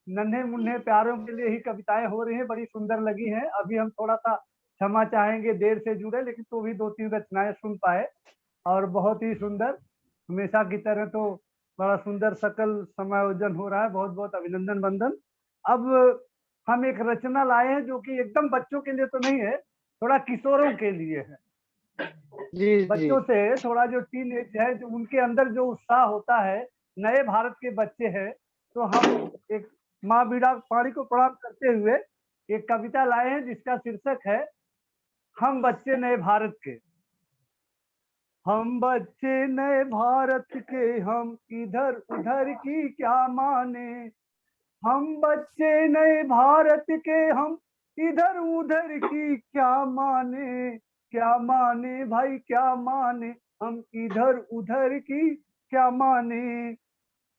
नन्हे मुन्ने प्यारों के लिए ही कविताएं हो रही हैं, बड़ी सुंदर लगी हैं। अभी हम थोड़ा सा क्षमा चाहेंगे, देर से जुड़े, लेकिन तो भी 2-3 रचनाएं सुन पाए और बहुत ही सुंदर, हमेशा की तरह तो बड़ा सुंदर सकल समायोजन हो रहा है। बहुत बहुत अभिनंदन वंदन। अब हम एक रचना लाए हैं जो कि एकदम बच्चों के लिए तो नहीं है, थोड़ा किशोरों के लिए है। जी बच्चों से थोड़ा जो टीन एज है, जो उनके अंदर जो उत्साह होता है, नए भारत के बच्चे हैं, तो हम एक माँ बीड़ा पाणी को प्रणाम करते हुए एक कविता लाए हैं जिसका शीर्षक है हम बच्चे नए भारत के। हम बच्चे नए भारत के, हम इधर उधर की क्या माने। हम बच्चे नए भारत के, हम इधर उधर की क्या माने। क्या माने भाई क्या माने, हम इधर उधर की क्या माने।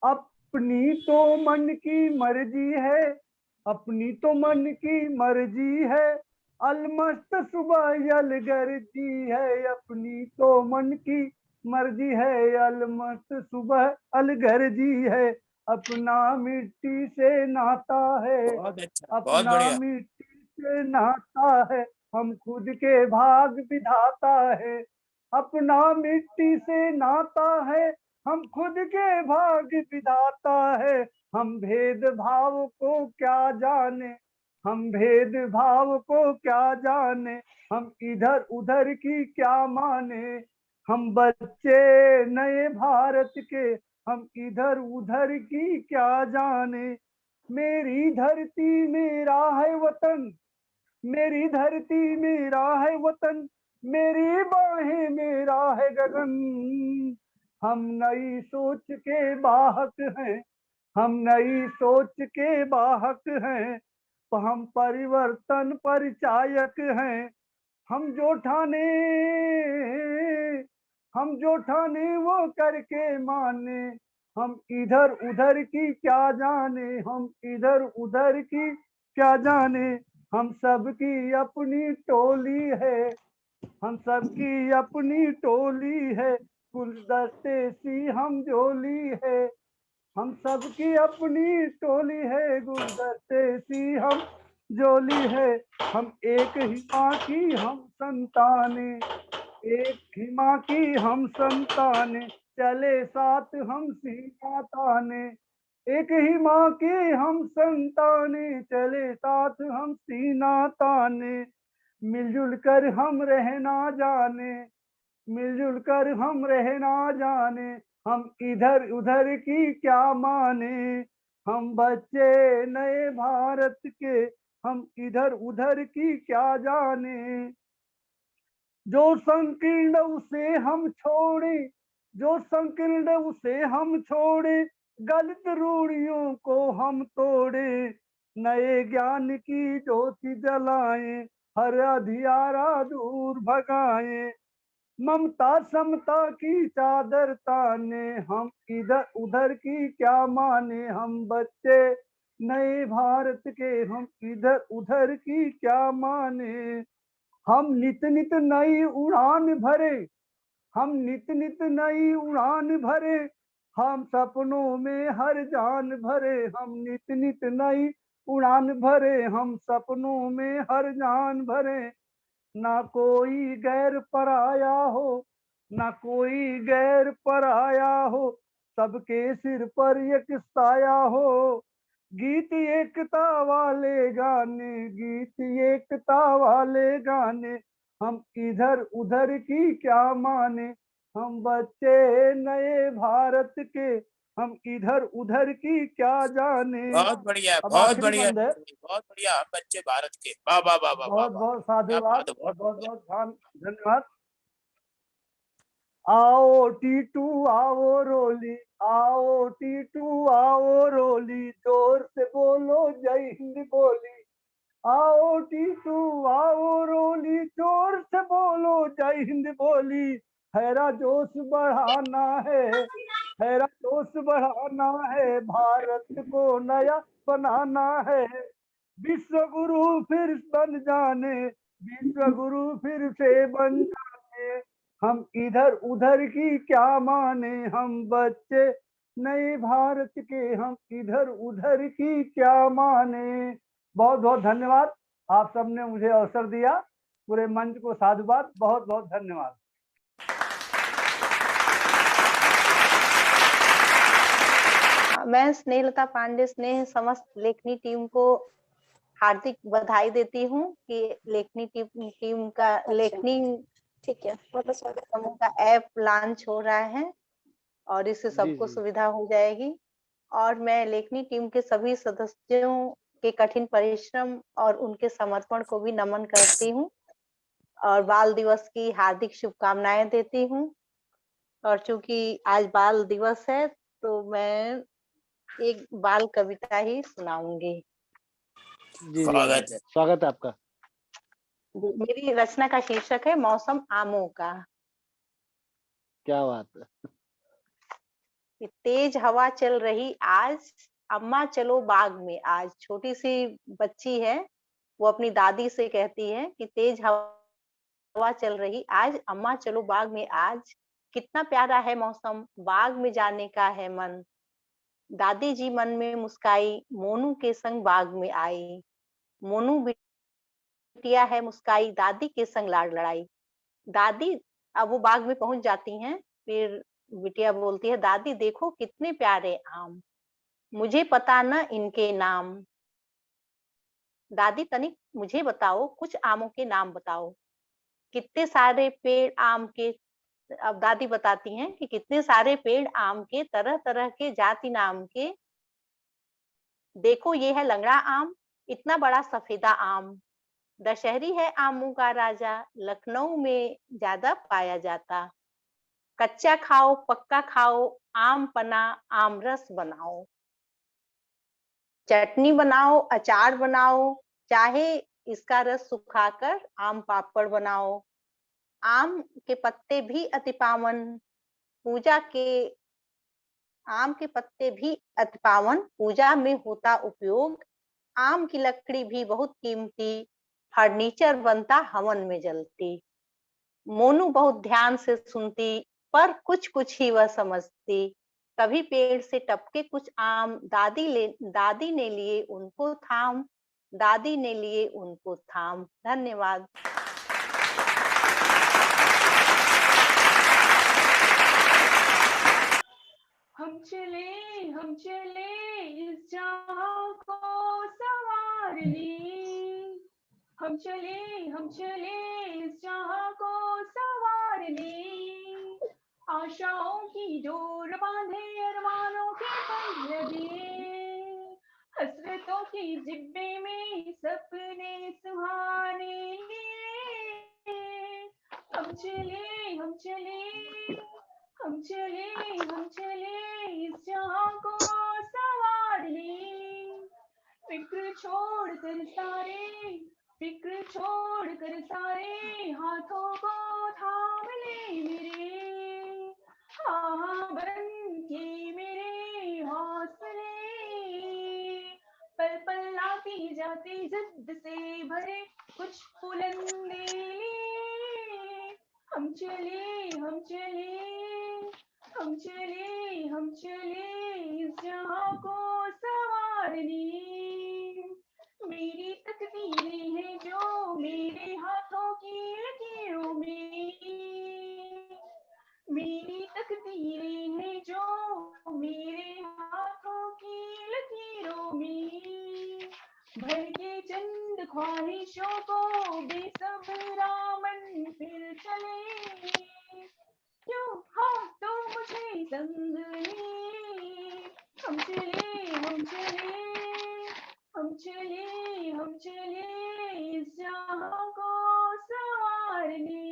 अपनी तो मन की मर्जी है, अपनी तो मन की मर्जी है, अलमस्त सुबह अलगर्जी है। अपनी तो मन की मर्जी है, अलमस्त सुबह अलगर्जी है। अपना मिट्टी से नाता है, बहुत अच्छा, बहुत अपना बढ़िया। मिट्टी से नाता है, हम खुद के भाग विधाता है। अपना मिट्टी से नाता है, हम खुद के भाग विधाता है। हम भेदभाव को क्या जाने, हम भेदभाव को क्या जाने, हम इधर उधर की क्या माने। हम बच्चे नए भारत के, हम इधर उधर की क्या जाने। मेरी धरती मेरा है वतन, मेरी धरती मेरा है वतन, मेरी बाहें मेरा है गगन। हम नई सोच के वाहक हैं, हम नई सोच के वाहक हैं, तो हम परिवर्तन परिचायक हैं। हम जो ठाने, हम जो ठाने वो करके माने। हम इधर उधर की क्या जाने, हम इधर उधर की क्या जाने। हम सबकी अपनी टोली है, हम सबकी अपनी टोली है, गुलदस्ते सी हम जोली है। हम सबकी अपनी टोली है, गुलदस्ते सी हम जोली है। हम एक ही माँ की हम संताने, एक ही माँ की हम संताने, चले साथ हम सीना ताने। एक ही माँ के हम संताने, चले साथ हम सीना ताने। मिलजुल कर हम रहना जाने, मिलजुल कर हम रहना जाने। हम इधर उधर की क्या माने। हम बच्चे नए भारत के, हम इधर उधर की क्या जाने। जो संकीर्ण उसे हम छोड़े, जो संकीर्ण उसे हम छोड़े, गलत रूढ़ियों को हम तोड़े। नए ज्ञान की ज्योति जलाएं, हर अधियारा दूर भगाएं। ममता समता की चादर ताने, हम इधर उधर की क्या माने, हम बच्चे नए भारत के, हम इधर उधर की क्या माने। हम नित नित नई उड़ान भरे, हम नित नित नई उड़ान भरे, हम सपनों में हर जान भरे, हम नित नित नई उड़ान भरे, हम सपनों में हर जान भरे। ना कोई गैर पराया हो, ना कोई गैर पराया हो, सबके सिर पर एक साया हो। गीत एकता वाले गाने, गीत एकता वाले गाने, हम इधर उधर की क्या माने, हम बच्चे नए भारत के, हम इधर उधर की क्या जाने। बहुत बढ़िया, अब बहुत आखिरी बढ़िया, बंद है। बहुत बढ़िया। हम बच्चे भारत के। वाह वाह वाह वाह वाह बहुत वाह। बहुत क्या साधुवाद बात है, और बहुत बहुत बढ़िया। बहुत धन्यवाद। आओ टीटू आओ रोली, आओ टीटू आओ रोली, जोर से बोलो जय हिंद बोली। आओ टीटू आओ रोली, जोर से बोलो जय हिंद बोली। हैरा जोश बढ़ाना हैरा जोश बढ़ाना है, भारत को नया बनाना है। विश्व गुरु फिर बन जाने, विश्व गुरु फिर से बन जाने, हम इधर उधर की क्या माने, हम बच्चे नए भारत के, हम इधर उधर की क्या माने। बहुत बहुत धन्यवाद, आप सबने मुझे अवसर दिया। पूरे मंच को साधुवाद, बहुत बहुत धन्यवाद। मैं स्नेहलता पांडे स्नेह समस्त लेखनी टीम को हार्दिक बधाई देती हूँ कि लेखनी टीम का लेखनी ठीक है, बहुत स्वागत समूह का ऐप लॉन्च हो रहा है और इससे सबको सुविधा हो जाएगी। और मैं लेखनी टीम के सभी सदस्यों के कठिन परिश्रम और उनके समर्पण को भी नमन करती हूँ और बाल दिवस की हार्दिक शुभकामनाएं देती हूँ। और चूंकि आज बाल दिवस है तो मैं एक बाल कविता ही सुनाऊंगी। जी स्वागत है आपका। मेरी रचना का शीर्षक है मौसम आमों का। क्या बात है। तेज हवा चल रही आज, अम्मा चलो बाग में आज। छोटी सी बच्ची है, वो अपनी दादी से कहती है कि तेज हवा चल रही आज, अम्मा चलो बाग में आज। कितना प्यारा है मौसम, बाग में जाने का है मन। दादी जी मन में मुस्काई, मोनू के संग बाग में आई। मोनू बिटिया है मुस्काई, दादी के संग लाड़ लड़ाई। दादी अब वो बाग में पहुंच जाती हैं, फिर बिटिया बोलती है दादी देखो कितने प्यारे आम, मुझे पता न इनके नाम। दादी तनिक मुझे बताओ, कुछ आमों के नाम बताओ। कितने सारे पेड़ आम के, अब दादी बताती हैं कि कितने सारे पेड़ आम के, तरह तरह के जाति नाम के। देखो ये है लंगड़ा आम, इतना बड़ा सफेदा आम। दशहरी है आमों का राजा, लखनऊ में ज्यादा पाया जाता। कच्चा खाओ पक्का खाओ, आम पना आम रस बनाओ। चटनी बनाओ अचार बनाओ, चाहे इसका रस सुखाकर आम पापड़ बनाओ। आम के पत्ते भी अति पावन, पूजा के आम के पत्ते भी अति पावन, पूजा में होता उपयोग। आम की लकड़ी भी बहुत कीमती, फर्नीचर बनता हवन में जलती। मोनू बहुत ध्यान से सुनती, पर कुछ कुछ ही वह समझती। कभी पेड़ से टपके कुछ आम, दादी ने लिए उनको थाम, दादी ने लिए उनको थाम। धन्यवाद। हम चले इस जहां को संवारने। हम चले इस जहां को संवारने। आशाओं की डोर बांधे, अरमानों के पंख लगे। हसरतों की जिब्बे में सपने सुहाने। हम चले इस जहां को संवारने। फिक्र छोड़ कर सारे हाथों को थाम ले बन के मेरे हौसले, पल पल लाती जाती जिद से भरे कुछ बुलंदी लिए। हम चले हम चले हम चले हम चले इस जहां को संवारने। मेरी तकदीरें हैं जो मेरे हाथों की लकीरों में, मेरी तकदीरें हैं जो मेरे हाथों की लकीरों में। भर के चंद ख्वाहिशों को बेसब्रा मन फिर चले, क्यों हाँ तो मुझे संग ले। हम चले हम चले हम चले हम चले इस जहां को संवारने।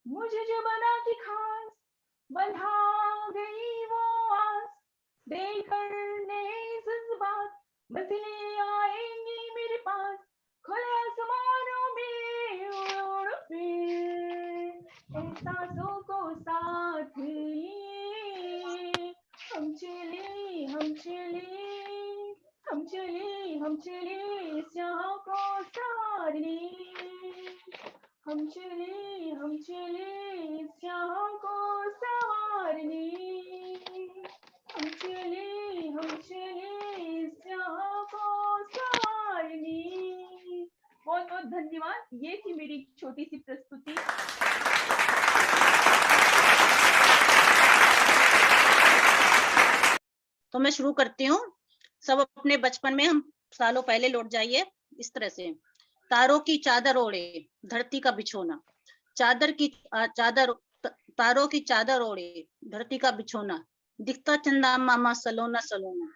मुझे जो बना के खास बंधा गई वो आस, देकर नए जज्बात बदले आएंगे मेरे पास। खुले आसमानों में उड़ फिर एहसासों को साथ लिए। हम चले हम चले हम चले हम चले इस जहां को संवारने। हम चले इस जहां को संवारने। हम चले इस जहां को संवारने। बहुत बहुत धन्यवाद। ये थी मेरी छोटी सी प्रस्तुति। तो मैं शुरू करती हूँ। सब अपने बचपन में हम सालों पहले लौट जाइए इस तरह से। तारों की चादर ओढ़े धरती का बिछोना, तारों की चादर ओढ़े धरती का बिछोना, दिखता चंदा मामा सलोना सलोना।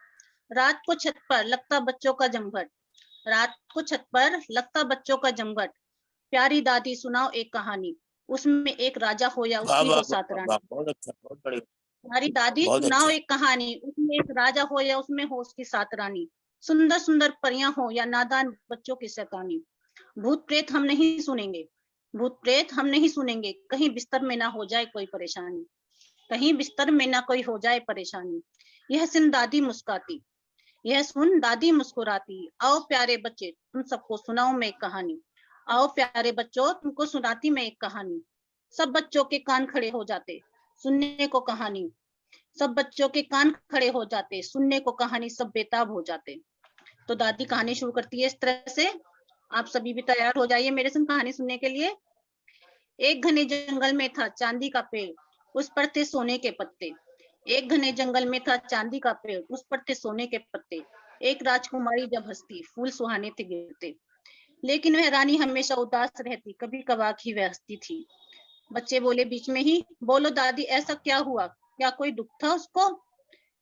रात को छत पर लगता बच्चों का जमघट, रात को छत पर लगता बच्चों का जमघट। प्यारी दादी सुनाओ एक कहानी, उसमें एक राजा हो या उसकी हो सात रानी। बहुत अच्छा, बहुत बढ़िया। प्यारी दादी बहुत सुनाओ अच्छा। एक कहानी, उसमें एक राजा हो या उसमें हो उसकी सात रानी। सुंदर सुंदर परियां हो या नादान बच्चों की शैतानी। भूत प्रेत हम नहीं सुनेंगे, भूत प्रेत हम नहीं सुनेंगे, कहीं बिस्तर में ना हो जाए कोई परेशानी, कहीं बिस्तर में ना कोई हो जाए परेशानी। यह सुन दादी मुस्कुराती, यह सुन दादी मुस्कुराती। आओ प्यारे बच्चे तुम सबको सुनाऊं मैं एक कहानी, आओ प्यारे बच्चों तुमको सुनाती मैं एक कहानी। सब बच्चों के कान खड़े हो जाते सुनने को कहानी, सब बच्चों के कान खड़े हो जाते सुनने को कहानी, सब बेताब हो जाते। तो दादी कहानी शुरू करती है इस तरह से। आप सभी भी तैयार हो जाइए मेरे संग कहानी सुनने के लिए। एक घने जंगल में था चांदी का पेड़, उस पर थे सोने के पत्ते। एक घने जंगल में था चांदी का पेड़, उस पर थे सोने के पत्ते। एक राजकुमारी जब हंसती फूल सुहाने थे गिरते, लेकिन वह रानी हमेशा उदास रहती, कभी कभार ही वह हंसती थी। बच्चे बोले बीच में ही, बोलो दादी ऐसा क्या हुआ, क्या कोई दुख था उसको,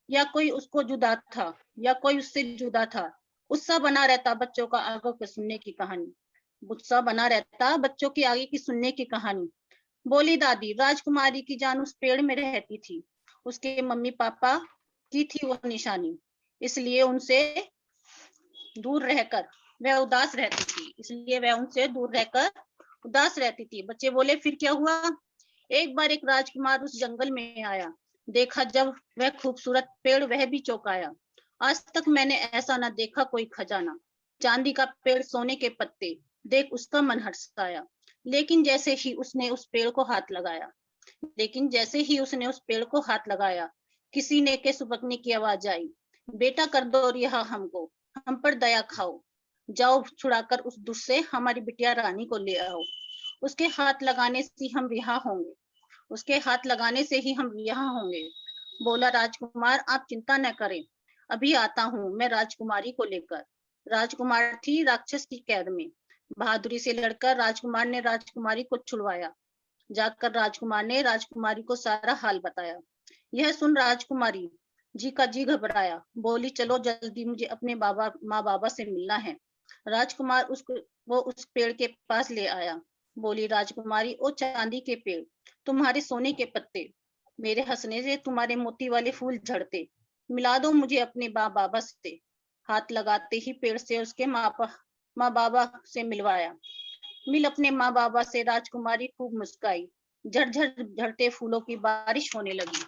या कोई उसको जुदा था, या कोई उससे जुदा था। उत्साह बना रहता बच्चों का आगे की सुनने की कहानी, उत्साह बना रहता बच्चों की आगे की सुनने की कहानी। बोली दादी राजकुमारी की जान उस पेड़ में रहती थी, उसके मम्मी पापा की थी वो निशानी, इसलिए उनसे दूर रहकर वह उदास रहती थी, इसलिए वह उनसे दूर रहकर उदास रहती थी। बच्चे बोले फिर क्या हुआ। एक बार एक राजकुमार उस जंगल में आया, देखा जब वह खूबसूरत पेड़ वह भी चौंकाया। आज तक मैंने ऐसा न देखा कोई खजाना, चांदी का पेड़ सोने के पत्ते, देख उसका मन हर्षाया। लेकिन जैसे ही उसने उस पेड़ को हाथ लगाया, लेकिन जैसे ही उसने उस पेड़ को हाथ लगाया, किसी ने के सुबकने की आवाज आई, बेटा कर दो रिहा हमको, हम पर दया खाओ, जाओ छुड़ाकर उस दुष्ट से हमारी बिटिया रानी को ले आओ, उसके हाथ लगाने से हम रिहा होंगे, उसके हाथ लगाने से ही हम रिहा होंगे। बोला राजकुमार आप चिंता न करें, अभी आता हूँ मैं राजकुमारी को लेकर। राजकुमार थी राक्षस की कैद में, बहादुरी से लड़कर राजकुमार ने राजकुमारी को छुड़वाया। जाकर राजकुमार ने राजकुमारी को सारा हाल बताया। यह सुन राजकुमारी जी का जी घबराया, बोली चलो जल्दी मुझे अपने माँ बाबा से मिलना है। राजकुमार वो उस पेड़ के पास ले आया। बोली राजकुमारी ओ चांदी के पेड़, तुम्हारे सोने के पत्ते, मेरे हंसने से तुम्हारे मोती वाले फूल झड़ते, मिला दो मुझे अपने माँ बाबा से। हाथ लगाते ही पेड़ से उसके माँ बाबा से मिलवाया। मिल अपने माँ बाबा से राजकुमारी खूब मुस्काई, झरझर झरते फूलों की बारिश होने लगी।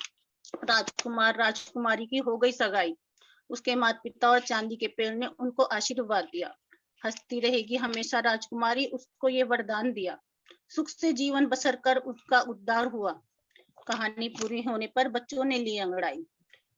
राजकुमार राजकुमारी की हो गई सगाई। उसके माता पिता और चांदी के पेड़ ने उनको आशीर्वाद दिया। हंसती रहेगी हमेशा राजकुमारी, उसको ये वरदान दिया। सुख से जीवन बसर कर उसका उद्धार हुआ। कहानी पूरी होने पर बच्चों ने ली अंगड़ाई।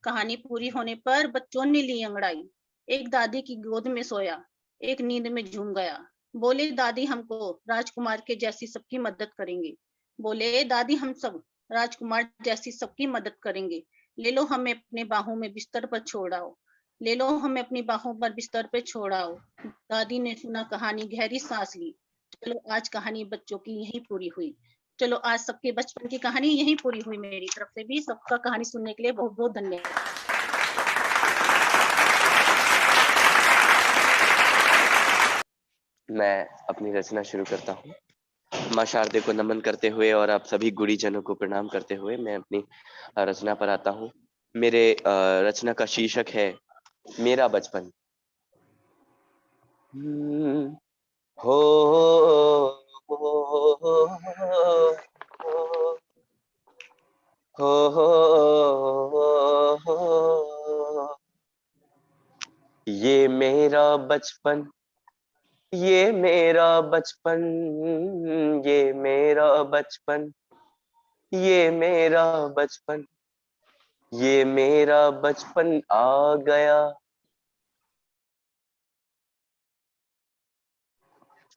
कहानी पूरी होने पर बच्चों ने ली अंगड़ाई। एक दादी की गोद में सोया, एक नींद में झूम गया। बोले दादी हमको राजकुमार के जैसी सबकी मदद करेंगे। बोले दादी हम सब राजकुमार जैसी सबकी मदद करेंगे। ले लो हमें अपने बाहों में बिस्तर पर छोड़ाओ। ले लो हमें अपनी बाहों पर बिस्तर पे छोड़ाओ। दादी ने सुना कहानी, गहरी सांस ली। चलो आज कहानी बच्चों की यही पूरी हुई। चलो आज सबके बचपन की कहानी यही पूरी हुई। मेरी तरफ से भी सबका कहानी सुनने के लिए बहुत बहुत धन्यवाद। मैं अपनी रचना शुरू करता हूँ। माँ शारदे को नमन करते हुए और आप सभी गुरुजनों को प्रणाम करते हुए मैं अपनी रचना पर आता हूँ। मेरे रचना का शीर्षक है मेरा बचपन। हो ये मेरा बचपन, ये मेरा बचपन, ये मेरा बचपन, ये मेरा बचपन, ये मेरा बचपन आ गया,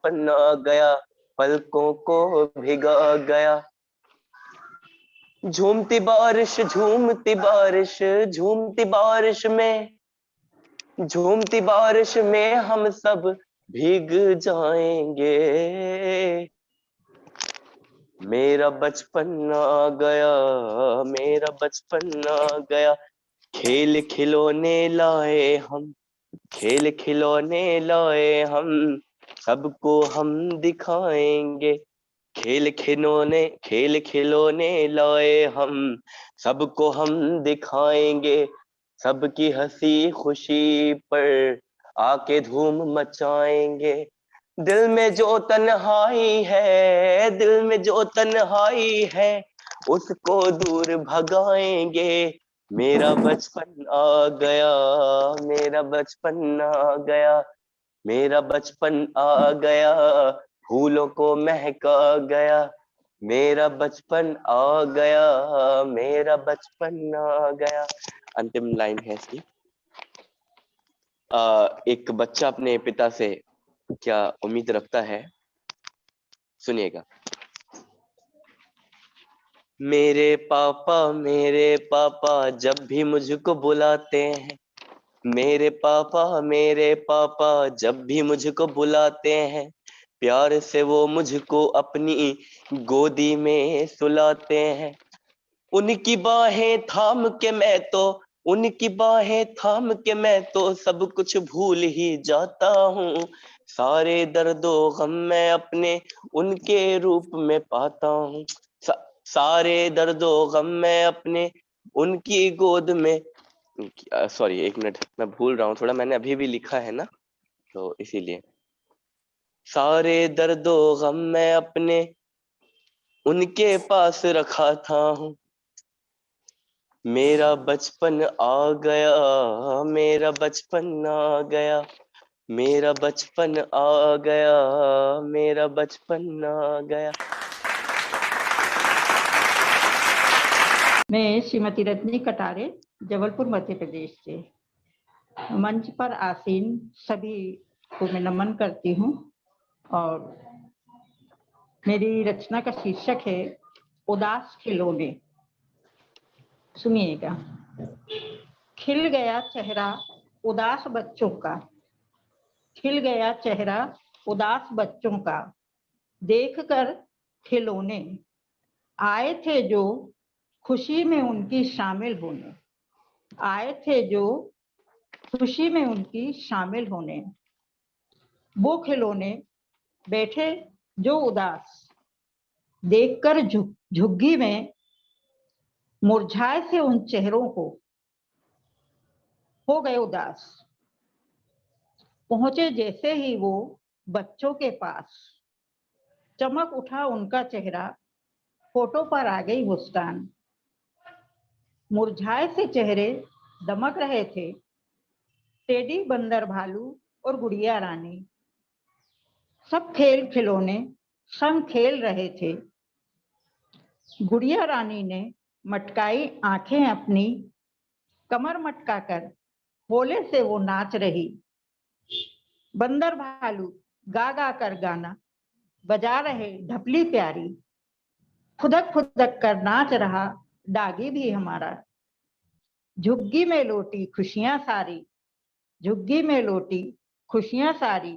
बचपन आ गया, पलकों को भिगा गया। झूमती बारिश, झूमती बारिश, झूमती बारिश में, झूमती बारिश में हम सब भीग जाएंगे। मेरा बचपन आ गया, मेरा बचपन आ गया। खेल खिलौने लाए हम, खेल खिलौने लाए हम, सबको हम दिखाएंगे। खेल खिलौने लाए हम, सबको हम दिखाएंगे। सबकी हंसी खुशी पर आके धूम मचाएंगे। दिल में जो तन्हाई है, दिल में जो तन्हाई है, उसको दूर भगाएंगे। मेरा बचपन आ गया, मेरा बचपन आ गया, मेरा बचपन आ गया, फूलों को महका गया। मेरा बचपन आ गया, मेरा बचपन आ गया। अंतिम लाइन है इसकी। एक बच्चा अपने पिता से क्या उम्मीद रखता है, सुनिएगा। मेरे पापा जब भी मुझको बुलाते हैं, मेरे पापा जब भी मुझको बुलाते हैं, प्यार से वो मुझको अपनी गोदी में सुलाते हैं। उनकी बाहें थाम के मैं तो, उनकी बाहें थाम के मैं तो सब कुछ भूल ही जाता हूँ। सारे दर्दो गम मैं अपने उनके रूप में पाता हूँ। सारे दर्दो गम मैं अपने उनकी गोद में, सॉरी एक मिनट मैं भूल रहा हूँ थोड़ा, मैंने अभी भी लिखा है ना तो इसीलिए। सारे दर्दो गम मैं अपने उनके पास रखा था हूँ। मेरा बचपन आ गया, मेरा बचपन आ गया, मेरा बचपन आ गया, मेरा बचपन आ गया। मैं श्रीमती रजनी कटारे, जबलपुर मध्य प्रदेश से। मंच पर आसीन सभी को मैं नमन करती हूँ और मेरी रचना का शीर्षक है उदास खिलौने। सुनिएगा। खिल गया चेहरा उदास बच्चों का, खिल गया चेहरा उदास बच्चों का, देखकर खिलौने आए थे जो खुशी में उनकी शामिल होने, आए थे जो खुशी में उनकी शामिल होने। वो खिलौने बैठे जो उदास, देखकर झुग्गी में मुरझाए से उन चेहरों को हो गए उदास। पहुंचे जैसे ही वो बच्चों के पास, चमक उठा उनका चेहरा, फोटो पर आ गई मुस्कान। मुरझाए से चेहरे दमक रहे थे, टेडी, बंदर, भालू और गुड़िया रानी सब खेल खिलौने संग खेल रहे थे। गुड़िया रानी ने मटकाई आंखें अपनी, कमर मटकाकर होले से वो नाच रही। बंदर भालू गा गा कर गाना बजा रहे ढपली प्यारी, खुदक खुदक कर नाच रहा डागी भी हमारा। झुग्गी में लौटी खुशियां सारी, झुग्गी में लौटी खुशियां सारी,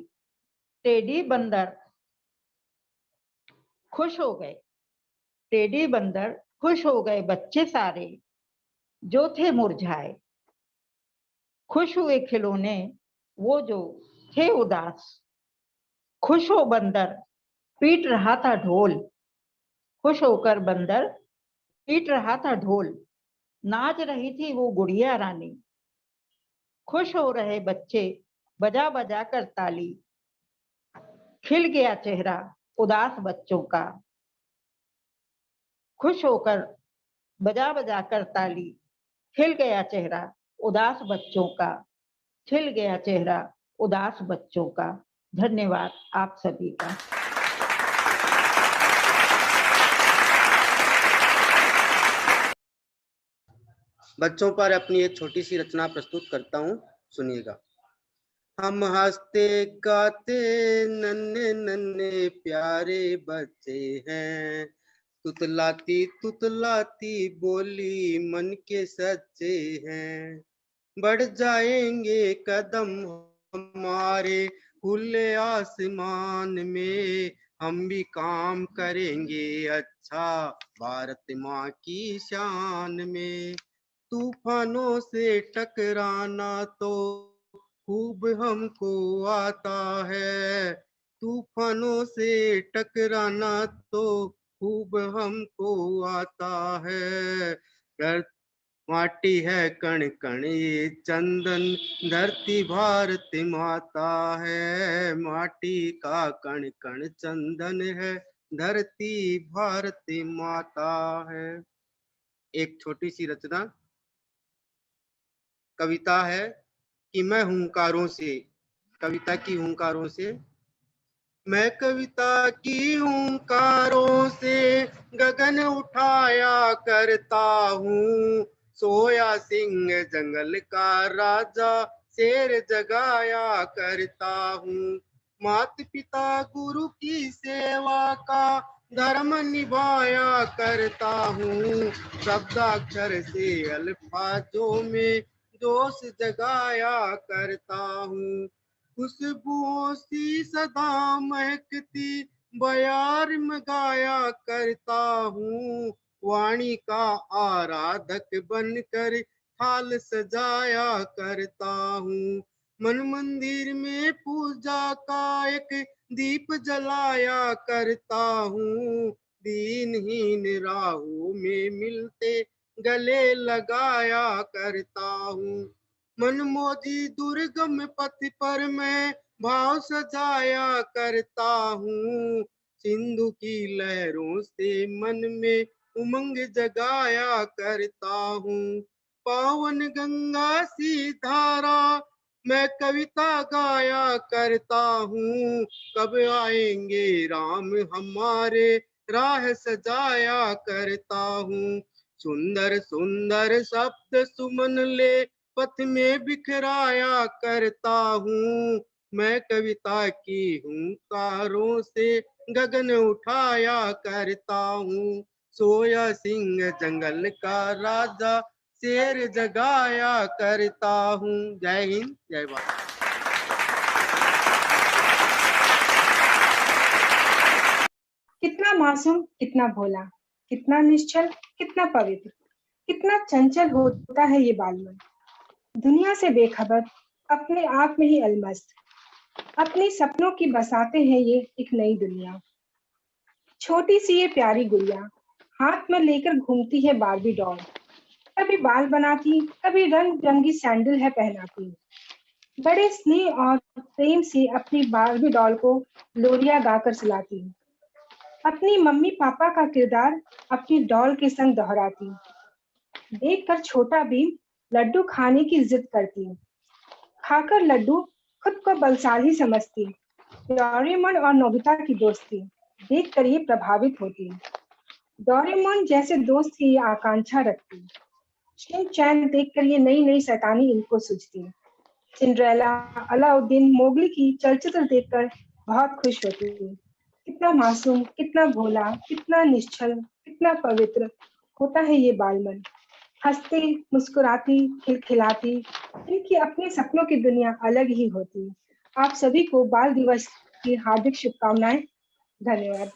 टेडी बंदर खुश हो गए, टेडी बंदर खुश हो गए, बच्चे सारे जो थे मुरझाए। खुश हुए खिलौने वो जो थे उदास, खुश हो बंदर पीट रहा था ढोल, खुश होकर बंदर पीट रहा था ढोल। नाच रही थी वो गुड़िया रानी, खुश हो रहे बच्चे बजा बजा कर ताली। खिल गया चेहरा उदास बच्चों का, खुश होकर बजा बजा कर ताली। खिल गया चेहरा उदास बच्चों का, खिल गया चेहरा उदास बच्चों का। धन्यवाद आप सभी का। बच्चों पर अपनी एक छोटी सी रचना प्रस्तुत करता हूँ, सुनिएगा। हम हंसते गाते नन्हे नन्हे प्यारे बच्चे हैं, तुतलाती तुतलाती बोली मन के सच्चे हैं। बढ़ जाएंगे कदम हमारे खुले आसमान में, हम भी काम करेंगे अच्छा भारत माँ की शान में। तूफानों से टकराना तो खूब हमको आता है, तूफानों से टकराना तो खूब हमको आता है। माटी है कण कण ये चंदन, धरती भारत माता है। माटी का कण कण चंदन है, धरती भारत माता है। एक छोटी सी रचना, कविता है कि मैं हुंकारों से, कविता की हुंकारों से। मैं कविता की हुंकारों से गगन उठाया करता हूँ, सोया सिंह जंगल का राजा शेर जगाया करता हूँ। मात पिता गुरु की सेवा का धर्म निभाया करता हूँ, शब्दाक्षर से अल्फाजों में जोश जगाया करता हूँ। खुशबुओं सी सदा महकती बयार में गाया करता हूँ, वाणी का आराधक बनकर थाल सजाया करता हूँ। मन मंदिर में पूजा का एक दीप जलाया करता हूँ, दीनहीन राहों में मिलते गले लगाया करता हूँ। मनमोजी दुर्गम पथ पर मैं भाव सजाया करता हूँ, सिंधु की लहरों से मन में उमंग जगाया करता हूँ। पावन गंगा सी धारा मैं कविता गाया करता हूँ, कब आएंगे राम हमारे राह सजाया करता हूँ। सुंदर सुंदर शब्द सुमन ले पथ में बिखराया करता हूँ, मैं कविता की हुंकारों से गगन उठाया करता हूँ। सोया सिंह जंगल का राजा शेर जगाया करता हूँ। जय हिंद, जय भारत। कितना मासूम, कितना भोला, कितना निश्चल, कितना पवित्र, कितना चंचल होता है ये बालमन। दुनिया से बेखबर, अपने आप में ही अलमस्त, अपने सपनों की बसाते हैं ये एक नई दुनिया। छोटी सी ये प्यारी गुड़िया हाथ में लेकर घूमती है बार्बी डॉल, कभी बाल बनाती, कभी रंग बिरंगी सैंडल है पहनाती। बड़े स्नेह और प्रेम से अपनी बार्बी डॉल को लोरिया गाकर सुलाती। अपनी मम्मी पापा का किरदार अपनी डॉल के संग दोहराती। देखकर छोटा भीम लड्डू खाने की जिद करती। खाकर लड्डू खुद को बलशाली समझती। डोरेमोन और नोबिता की दोस्ती देखकर ये प्रभावित होती। डोरेमोन जैसे दोस्त की ये आकांक्षा रखती। शिन चैन देखकर ये नई नई शैतानी इनको सूझती। सिंड्रेला, अलाउद्दीन, मोगली की चलचित्र देखकर बहुत खुश होती। कितना मासूम, कितना भोला, कितना निश्चल, कितना पवित्र होता है ये बालमन। हंसती, मुस्कुराती, खिलखिलाती, इनकी अपने सपनों की दुनिया अलग ही होती। आप सभी को बाल दिवस की हार्दिक शुभकामनाएं। धन्यवाद।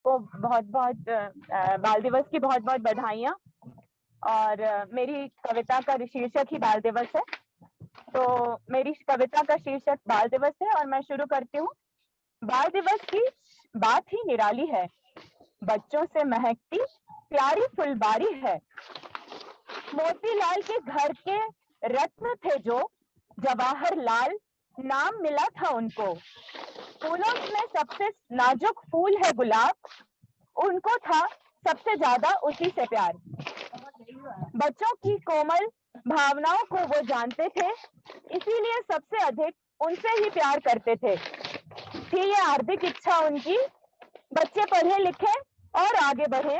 को बहुत बहुत बाल दिवस की बहुत बहुत बधाइयाँ। और मेरी कविता का शीर्षक ही बाल दिवस है, तो मेरी कविता का शीर्षक बाल दिवस है और मैं शुरू करती हूँ। बाल दिवस की बात ही निराली है, बच्चों से महकती प्यारी फुलबारी है। मोतीलाल के घर के रत्न थे जो, जवाहर लाल नाम मिला था उनको। फूलों में सबसे नाजुक फूल है गुलाब, उनको था सबसे ज्यादा उसी से प्यार। बच्चों की कोमल भावनाओं को वो जानते थे, इसीलिए सबसे अधिक उनसे ही प्यार करते थे। थी ये हार्दिक इच्छा उनकी, बच्चे पढ़े लिखे और आगे बढ़े,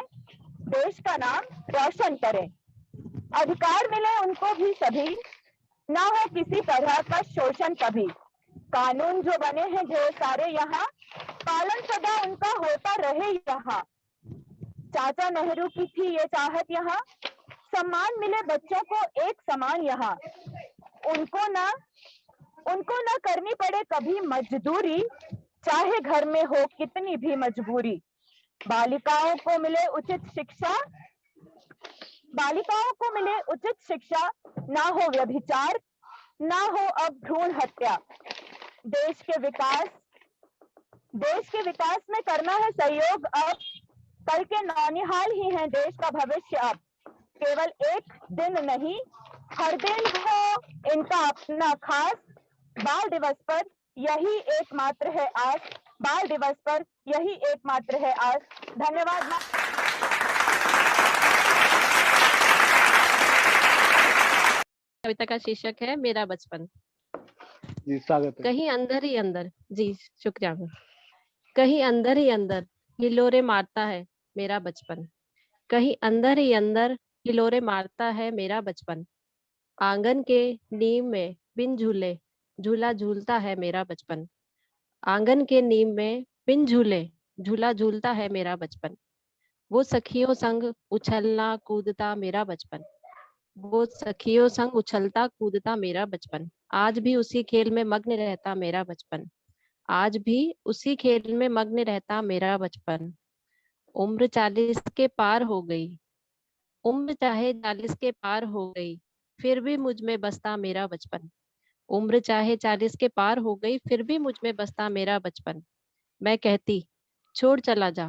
देश का नाम रोशन करें। अधिकार मिले उनको भी सभी, ना हो किसी तरह का शोषण कभी। कानून जो बने हैं ढेर सारे यहाँ, पालन सदा उनका होता रहे यहाँ। चाचा नेहरू की थी ये चाहत यहाँ, सम्मान मिले बच्चों को एक समान यहाँ। उनको ना करनी पड़े कभी मजदूरी, चाहे घर में हो कितनी भी मजबूरी। बालिकाओं को मिले उचित शिक्षा, ना हो व्यभिचार, ना हो अब भ्रूण हत्या। देश के विकास में करना है सहयोग अब, कल के नौनिहाल ही हैं देश का भविष्य अब। केवल एक दिन नहीं, हर दिन हो इनका अपना खास। बाल दिवस पर यही एकमात्र है आस, बाल दिवस पर यही एकमात्र है आस। धन्यवाद। कविता का शीर्षक है मेरा बचपन। जी स्वागत है। कहीं अंदर ही अंदर, जी शुक्रिया मैम। कहीं अंदर ही अंदर हिलोरे मारता है मेरा बचपन। कहीं अंदर ही अंदर हिलोरे मारता है मेरा बचपन। आंगन के नीम में बिन झूले झूला झूलता है मेरा बचपन। आंगन के नीम में बिन झूले झूला झूलता है मेरा बचपन। वो सखियों संग उछलना कूदता मेरा बचपन। वो सखियों संग उछलता कूदता मेरा बचपन। आज भी उसी खेल में मग्न रहता मेरा बचपन। आज भी उसी खेल में मग्न रहता मेरा बचपन। उम्र 40 के पार हो गई, उम्र चाहे 40 के पार हो गई, फिर भी मुझ में बसता मेरा बचपन। उम्र चाहे 40 के पार हो गई, फिर भी मुझ में बसता मेरा बचपन। मैं कहती छोड़ चला जा,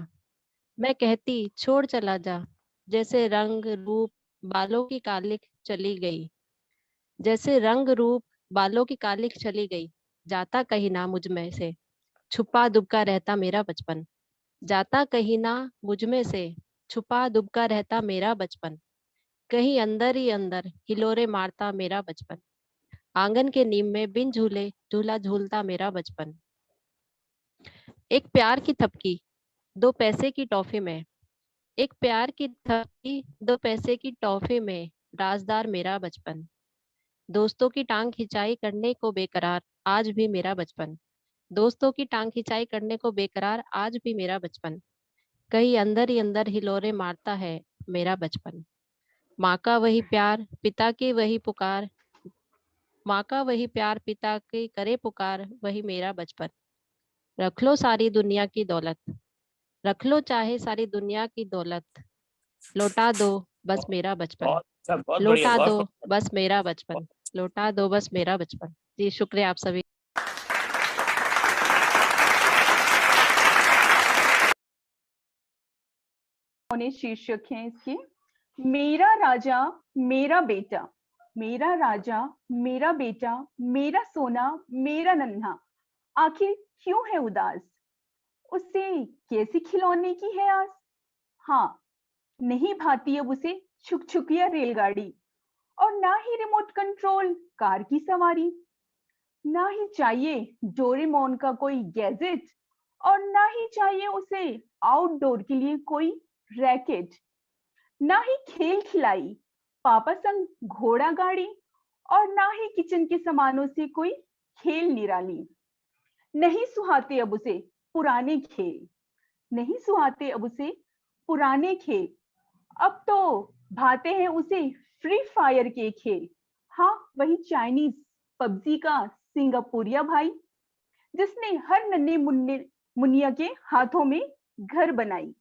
मैं कहती छोड़ चला जा, जैसे रंग रूप बालों की कालिख चली गई। जैसे रंग रूप बालों की कालिख चली गई, जाता कहीं ना मुझ में से छुपा दुबका रहता मेरा बचपन। जाता कहीं ना मुझ में से छुपा दुबका रहता मेरा बचपन। कहीं अंदर ही अंदर हिलोरे मारता मेरा बचपन। आंगन के नीम में बिन झूले झूला झूलता मेरा बचपन। एक प्यार की थपकी 2 पैसे की टॉफी में, एक प्यार की थपकी 2 पैसे की टॉफी में, राजदार मेरा बचपन। दोस्तों की टांग खिंचाई करने को बेकरार, आज भी मेरा बचपन। दोस्तों की टांग खिंचाई करने को बेकरार, आज भी मेरा बचपन। कहीं अंदर ही अंदर हिलोरे मारता है मेरा बचपन। माँ का वही प्यार पिता की वही पुकार, माँ का वही प्यार पिता की करे पुकार, वही मेरा बचपन। रख लो सारी दुनिया की दौलत, रख लो चाहे सारी दुनिया की दौलत, लौटा दो बस मेरा बचपन। लौटा दो बस मेरा बचपन, लौटा दो बस मेरा बचपन। जी शुक्रिया आप सभी। शीर्षक है इसकी मेरा राजा मेरा बेटा। मेरा राजा, मेरा बेटा, मेरा सोना, मेरा नन्हा, आखिर क्यों है उदास? उसे कैसी खिलौने की है आस? हाँ, नहीं भाती अब उसे छुकछुकिया रेलगाड़ी, और ना ही रिमोट कंट्रोल कार की सवारी। ना ही चाहिए डोरेमोन का कोई गैजेट, और ना ही चाहिए उसे आउटडोर के लिए कोई रैकेट। ना ही खेल खिलाई पापा संग घोड़ा गाड़ी, और ना ही किचन के सामानों से कोई खेल निराली। नहीं सुहाते अब उसे पुराने खेल, नहीं सुहाते अब उसे पुराने खेल। अब तो भाते हैं उसे फ्री फायर के खेल। हाँ, वही चाइनीज पबजी का सिंगापुरिया भाई, जिसने हर नन्हे मुन्ने मुनिया के हाथों में घर बनाई।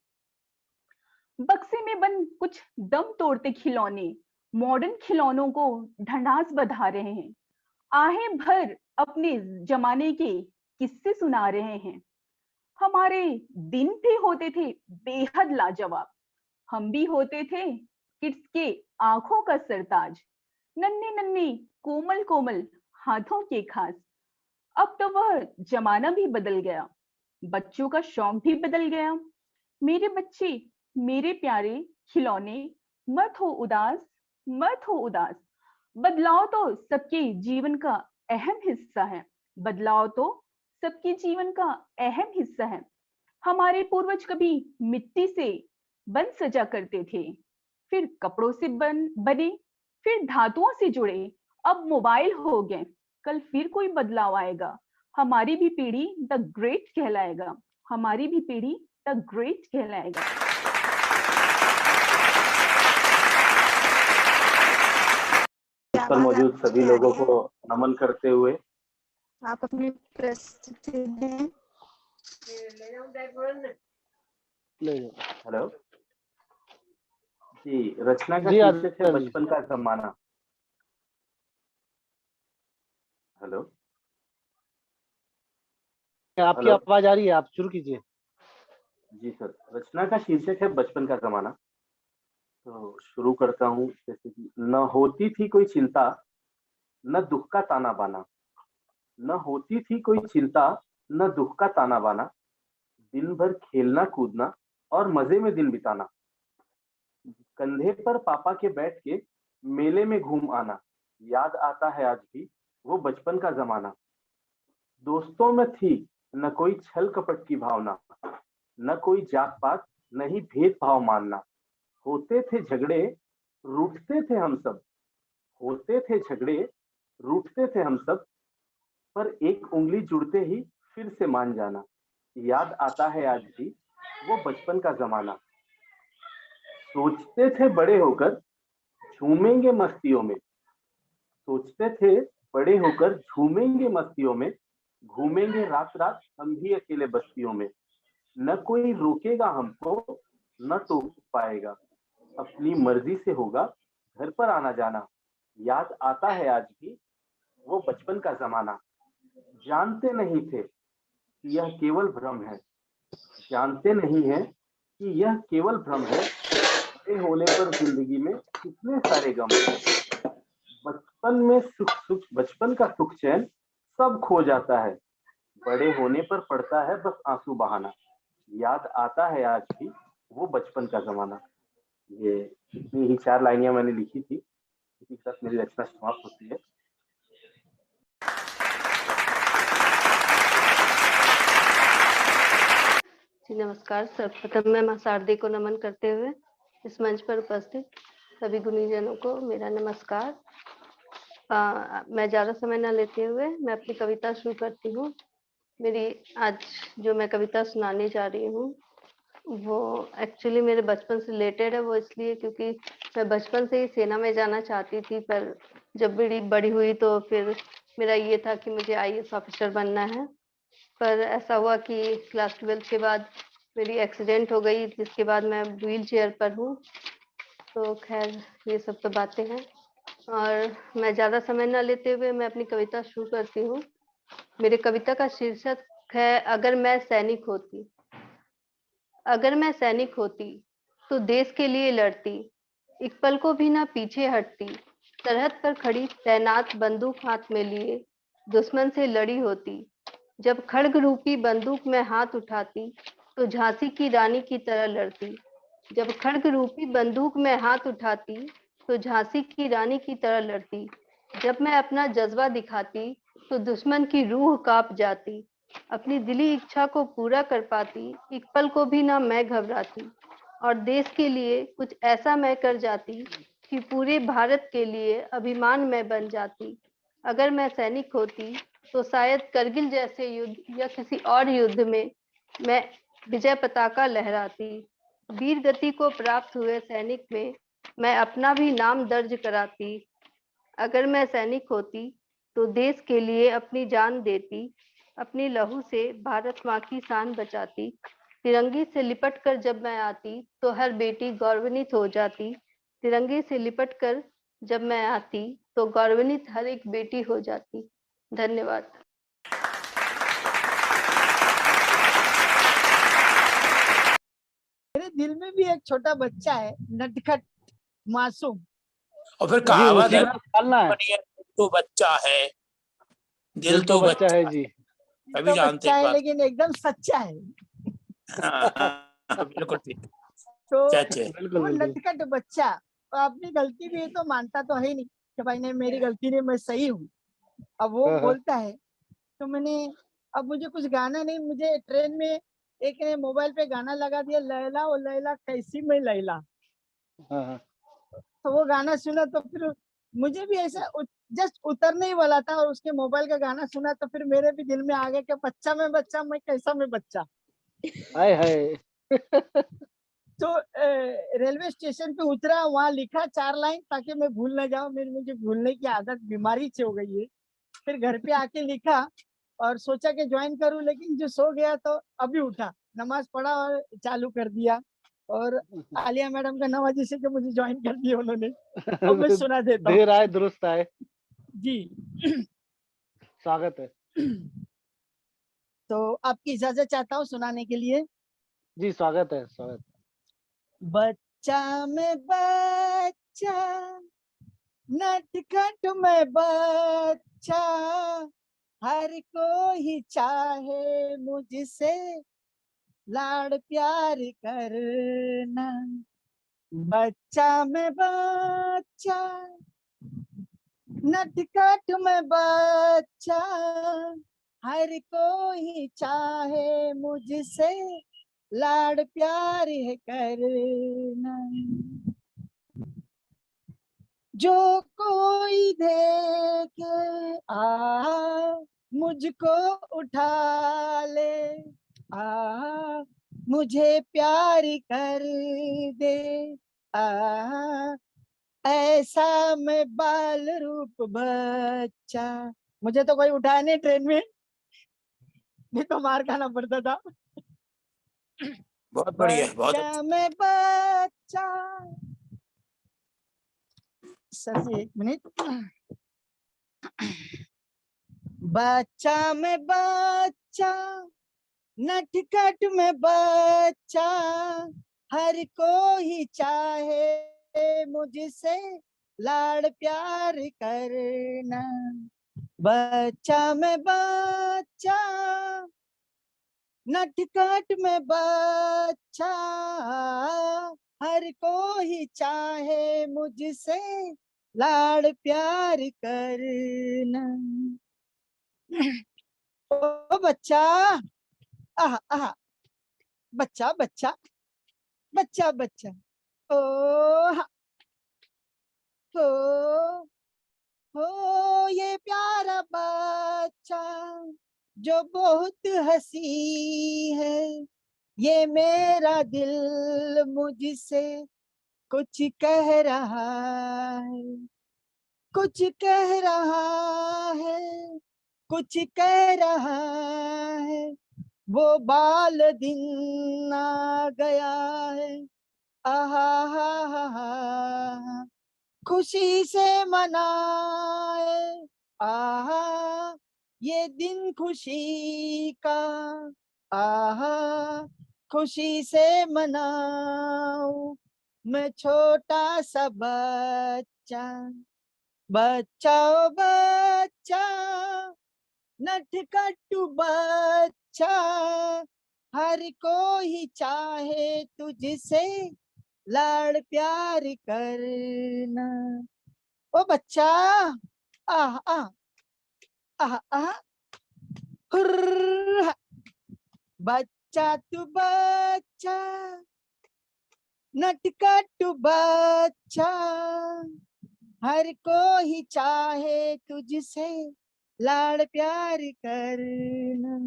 बक्से में बंद कुछ दम तोड़ते खिलौने मॉडर्न खिलौनों को ढंढास बधा रहे हैं। आहें भर अपने जमाने के किस्से सुना रहे हैं। हमारे दिन भी होते थे बेहद लाजवाब, हम भी होते थे किड्स के आंखों का सरताज, नन्हे नन्हे कोमल कोमल हाथों के खास। अब तो वह जमाना भी बदल गया, बच्चों का शौक भी बदल गया। मेरे बच्चे, मेरे प्यारे खिलौने, मत हो उदास, मत हो उदास। बदलाव तो सबके जीवन का अहम हिस्सा है, बदलाव तो सबके जीवन का अहम हिस्सा है। हमारे पूर्वज कभी मिट्टी से बन सजा करते थे, फिर कपड़ों से बने, फिर धातुओं से जुड़े, अब मोबाइल हो गए। कल फिर कोई बदलाव आएगा, हमारी भी पीढ़ी द ग्रेट कहलाएगा, हमारी भी पीढ़ी द ग्रेट कहलाएगा। पर मौजूद सभी लोगों को नमन करते हुए आप अपनी प्रस्तुति दें। हेलो जी, रचना का जी, शीर्षक है आदित्य जी। बचपन का जमाना। हेलो आपकी हेलो आवाज आ रही है, आप शुरू कीजिए। जी सर, रचना का शीर्षक है बचपन का जमाना। तो शुरू करता हूँ। जैसे कि न होती थी कोई चिंता, न दुख का ताना बाना, न होती थी कोई चिंता, न दुख का ताना बाना, दिन भर खेलना कूदना और मजे में दिन बिताना, कंधे पर पापा के बैठ के मेले में घूम आना, याद आता है आज भी वो बचपन का जमाना। दोस्तों में थी न कोई छल कपट की भावना, न कोई जात पात, न ही भेदभाव मानना। होते थे झगड़े, रूठते थे हम सब, होते थे झगड़े, रूठते थे हम सब, पर एक उंगली जुड़ते ही फिर से मान जाना। याद आता है आज भी वो बचपन का जमाना। सोचते थे बड़े होकर झूमेंगे मस्तियों में, सोचते थे बड़े होकर झूमेंगे मस्तियों में, घूमेंगे रात रात हम भी अकेले बस्तियों में। न कोई रोकेगा हमको, न टोक पाएगा, अपनी मर्जी से होगा घर पर आना जाना। याद आता है आज भी वो बचपन का जमाना। जानते नहीं थे कि यह केवल भ्रम है, जानते नहीं है कि यह केवल भ्रम है। बड़े होने पर जिंदगी में कितने सारे गम हैं। बचपन में बचपन का सुख चैन सब खो जाता है, बड़े होने पर पड़ता है बस आंसू बहाना। याद आता है आज भी वो बचपन का जमाना। ये इतनी ही 4 लाइनें मैंने लिखी थी, इसी के साथ मेरी रचना समाप्त होती है। जी नमस्कार। सर्वप्रथम मैं मां शारदे को नमन करते हुए इस मंच पर उपस्थित सभी गुणीजनों को मेरा नमस्कार। मैं ज़्यादा समय न लेते हुए मैं अपनी कविता शुरू करती हूँ। मेरी आज जो मैं कविता सुनाने जा रही हूँ वो एक्चुअली मेरे बचपन से रिलेटेड है। वो इसलिए क्योंकि मैं बचपन से ही सेना में जाना चाहती थी, पर जब बड़ी हुई तो फिर मेरा ये था कि मुझे IAS ऑफिसर बनना है। पर ऐसा हुआ कि क्लास 12 के बाद मेरी एक्सीडेंट हो गई, जिसके बाद मैं व्हील चेयर पर हूँ। तो खैर ये सब तो बातें हैं, और मैं ज़्यादा समय न लेते हुए मैं अपनी कविता शुरू करती हूँ। मेरी कविता का शीर्षक है अगर मैं सैनिक होती। अगर मैं सैनिक होती तो देश के लिए लड़ती, एक पल को भी ना पीछे हटती, सरहद पर खड़ी तैनात बंदूक हाथ में लिए दुश्मन से लड़ी होती। जब खड्ग रूपी बंदूक में हाथ उठाती तो झांसी की रानी की तरह लड़ती। जब खड्ग रूपी बंदूक में हाथ उठाती तो झांसी की रानी की तरह लड़ती। जब मैं अपना जज्बा दिखाती तो दुश्मन की रूह कांप जाती। अपनी दिली इच्छा को पूरा कर पाती, एक पल को भी ना मैं घबराती। और देश के लिए कुछ ऐसा मैं कर जाती कि पूरे भारत के लिए अभिमान मैं बन जाती। अगर मैं सैनिक होती तो शायद करगिल जैसे युद्ध या किसी और युद्ध में मैं विजय पताका लहराती। वीर गति को प्राप्त हुए सैनिक में मैं अपना भी नाम दर्ज कराती। अगर मैं सैनिक होती तो देश के लिए अपनी जान देती। अपनी लहू से भारत माँ की शान बचाती। तिरंगे से लिपट कर जब मैं आती तो हर बेटी गौरवान्वित हो जाती। तिरंगे से लिपट कर जब मैं आती तो गौरवान्वित हर एक बेटी हो जाती। धन्यवाद। मेरे दिल में भी एक छोटा बच्चा है, नटखट मासूम। और फिर कहावत है, है। तो बच्चा है, दिल तो बच्चा है जी। अभी जानते बच्चा हैं है बात। लेकिन एकदम सच्चा है। बिल्कुल ठीक। तो सच है। वो नटखट बच्चा तो अपनी गलती भी है तो मानता तो है नहीं कि भाई नहीं मेरी गलती नहीं, मैं सही हूँ। अब वो बोलता है तो मैंने, अब मुझे कुछ गाना नहीं, मुझे ट्रेन में एक ने मोबाइल पे गाना लगा दिया, लैला ओ लैला कैसी मैं लैला। तो वो गाना सुना तो फिर मुझे भी ऐसा जस्ट उतरने ही वाला था और उसके मोबाइल का गाना सुना तो फिर मेरे भी दिल में आ गया कि बच्चा मैं कैसा मैं बच्चा। हाय हाय। तो रेलवे स्टेशन पे उतरा, वहाँ लिखा 4 लाइन ताकि मैं भूल ना जाऊं, मुझे भूलने की आदत बीमारी से हो गई है। फिर घर पे आके लिखा और सोचा कि ज्वाइन करूं, लेकिन जो सो गया तो अभी उठा, नमाज पढ़ा और चालू कर दिया। और आलिया मैडम का नवाजी से कि मुझे ज्वाइन कर दिया उन्होंने। अब मैं सुना देता हूँ। देर आए दुरुस्त आए जी। स्वागत है। तो आपकी इजाजत चाहता हूँ सुनाने के लिए। जी स्वागत है, स्वागत। बच्चा में बच्चा, नटखट में बच्चा, हर कोई चाहे मुझसे लाड़ प्यार करना। बच्चा में बच्चा, नटखट में बच्चा, हर कोई चाहे मुझसे लाड़ प्यार है करना। जो कोई देखे मुझको उठा ले, मुझे प्यार कर दे, ऐसा मैं बाल रूप बच्चा। मुझे तो कोई उठाया नहीं ट्रेन में, नहीं तो मार खाना पड़ता था। बहुत बढ़िया, बहुत बच्चा में बच्चा, सर जी 1 मिनट। बच्चा में बच्चा, नटखट में बच्चा, हर कोई चाहे मुझसे लाड़ प्यार करना। बच्चा में बच्चा, नटखट में बच्चा, हर कोई चाहे मुझसे लाड़ प्यार करना। ओ बच्चा, आह आह, बच्चा बच्चा बच्चा बच्चा, ओ हो ये प्यारा बच्चा जो बहुत हंसी है, ये मेरा दिल मुझसे कुछ कह रहा है, कुछ कह रहा है, कुछ कह रहा है। वो बाल दिन आ गया है, आहा हा हा हा, खुशी से मनाए, आहा ये दिन खुशी का, आहा खुशी से मनाओ। मैं छोटा सा बच्चा, बच्चा ओ बच्चा नटखट बच्चा, हर कोई चाहे तुझसे लाड़ प्यार करना। ओ बच्चा आह आह आह आह हुर्र, बच्चा तू बच्चा नटखट बच्चा, हर कोई चाहे तुझसे लाड़ प्यार करना।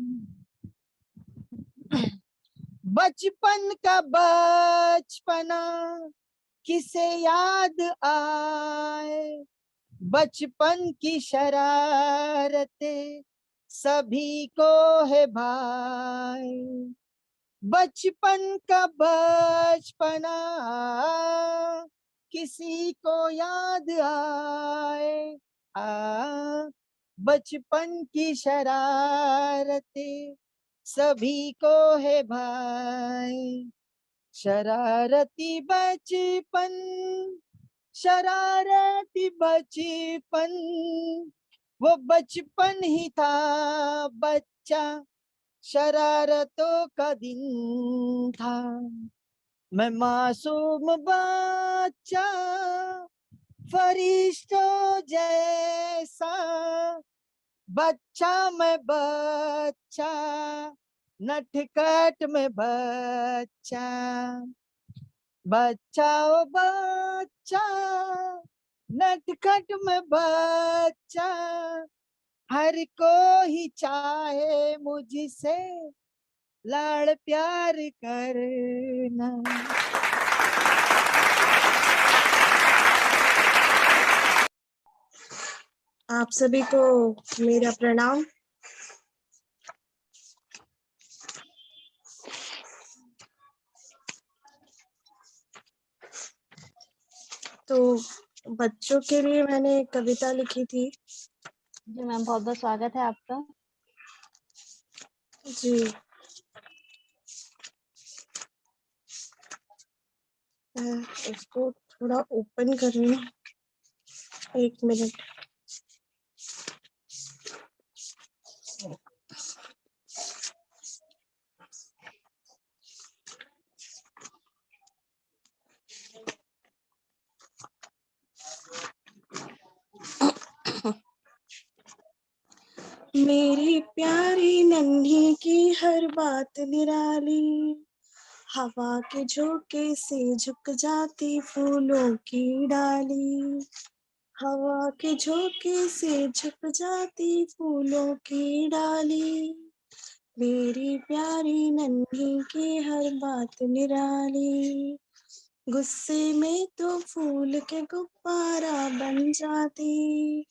बचपन का बचपना किसे याद आए, बचपन की शरारतें सभी को है भाई। बचपन का बचपना किसी को याद आए, बचपन की शरारतें सभी को है भाई। शरारती बचपन, शरारती बचपन, वो बचपन ही था बच्चा, शरारतों का दिन था। मैं मासूम बच्चा फरिश्तों जैसा, बच्चा मैं बच्चा नटखट में बच्चा। बच्चा ओ बच्चा नटखट में बच्चा, हर कोई चाहे मुझसे लाड़ प्यार करना। आप सभी को मेरा प्रणाम। तो बच्चों के लिए मैंने एक कविता लिखी थी। जी मैम, बहुत बहुत स्वागत है आपका। जी, मैं इसको थोड़ा ओपन कर रही हूँ, 1 मिनट। मेरी प्यारी नन्ही की हर बात निराली, हवा के झोंके से झुक जाती फूलों की डाली। हवा के झोंके से झुक जाती फूलों की डाली। मेरी प्यारी नन्ही की हर बात निराली, गुस्से में तो फूल के गुब्बारा बन जाती।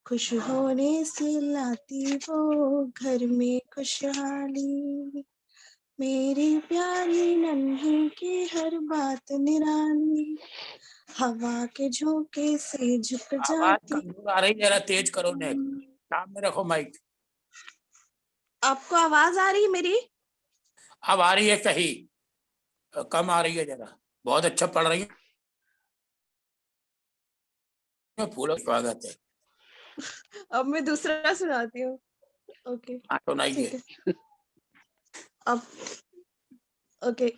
खुश होने से लाती वो घर में खुशहाली। मेरी प्यारी नन्ही की हर बात निराली, हवा के झोंके से झुक आवाज जाती। कमजोर आ रही, जरा तेज करो नेक, सामने रखो माइक। आपको आवाज आ रही है मेरी? अब आ रही है, सही कम आ रही है जरा। बहुत अच्छा पढ़ रही है, फूलों स्वागत है। अब मैं दूसरा सुनाती हूँ। ओके ठीक है। अब ओके।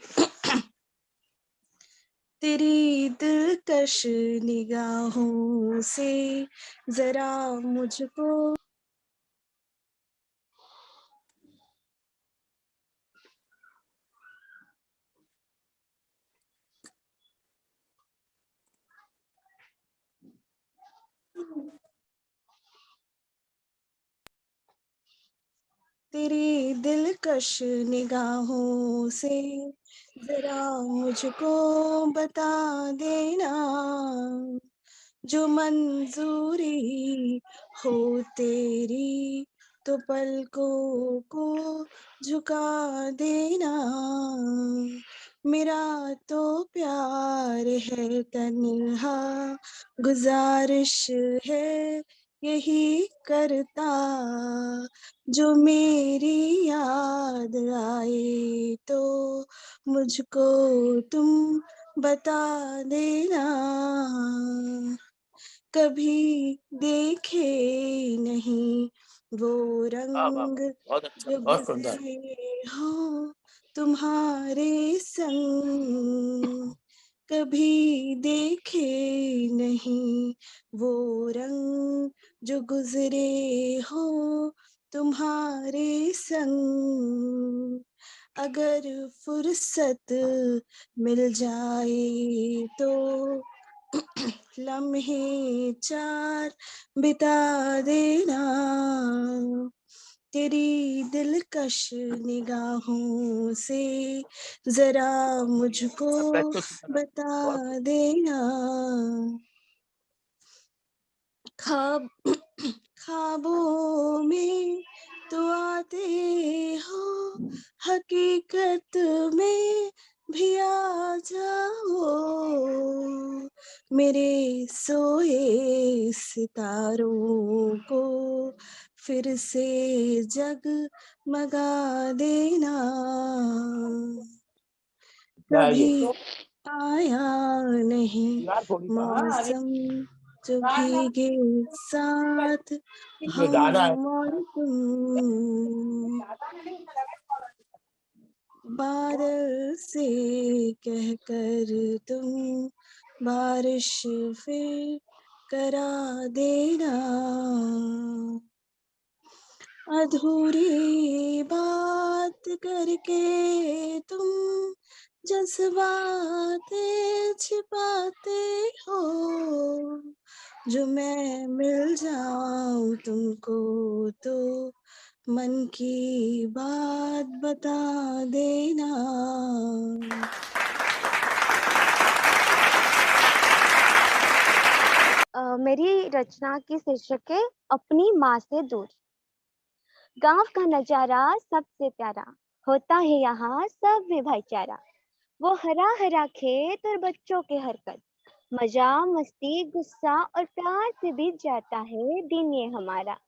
तेरी दिलकश निगाहों से जरा मुझको तेरी दिलकश निगाहों से जरा मुझको बता देना, जो मंजूरी हो तेरी तो पलकों को झुका देना। मेरा तो प्यार है तन्हा, गुजारिश है यही करता, जो मेरी याद आए तो मुझको तुम बता देना। कभी देखे नहीं वो वाह वाह वाह, रंग बहुत अच्छा, जो बहुत सुंदर। गुजरे हो तुम्हारे संग, कभी देखे नहीं वो रंग जो गुजरे हो तुम्हारे संग। अगर फुर्सत मिल जाए तो लम्हे 4 बिता देना, तेरी दिलकश निगाहों से जरा मुझको बता देना। ख्वाब ख्वाबों में तो आते हो, हकीकत में भी आ जाओ, मेरे सोए सितारों को फिर से जगमगा देना। कभी आया नहीं मौसम जो भीगे साथ इसमें ज्यादा है। हम और तुम, बादल से कहकर तुम बारिश फिर करा देना। अधूरी बात करके तुम जज्बातें छिपाते हो, जो मैं मिल जाऊं तुमको तो मन की बात बता देना। मेरी रचना की शीर्षक है अपनी माँ से दूर। गांव का नजारा सबसे प्यारा, होता है यहाँ सब में भाईचारा। वो हरा हरा खेत और बच्चों के हरकत, मजा मस्ती गुस्सा और प्यार से बीत जाता है दिन ये हमारा।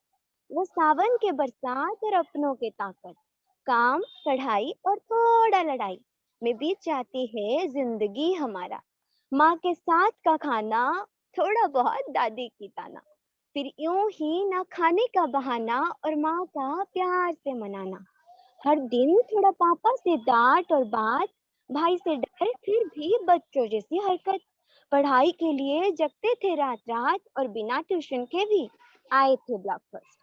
वो सावन के बरसात और अपनों के ताकत, काम पढ़ाई और थोड़ा लड़ाई में बीत जाती है जिंदगी हमारा। माँ के साथ का खाना, थोड़ा बहुत दादी की ताना, फिर यूं ही ना खाने का बहाना और माँ का प्यार से मनाना। हर दिन थोड़ा पापा से डांट और बात, भाई से डर फिर भी बच्चों जैसी हरकत। पढ़ाई के लिए जगते थे रात रात और बिना ट्यूशन के भी आए थे ब्लॉक फर्स्ट।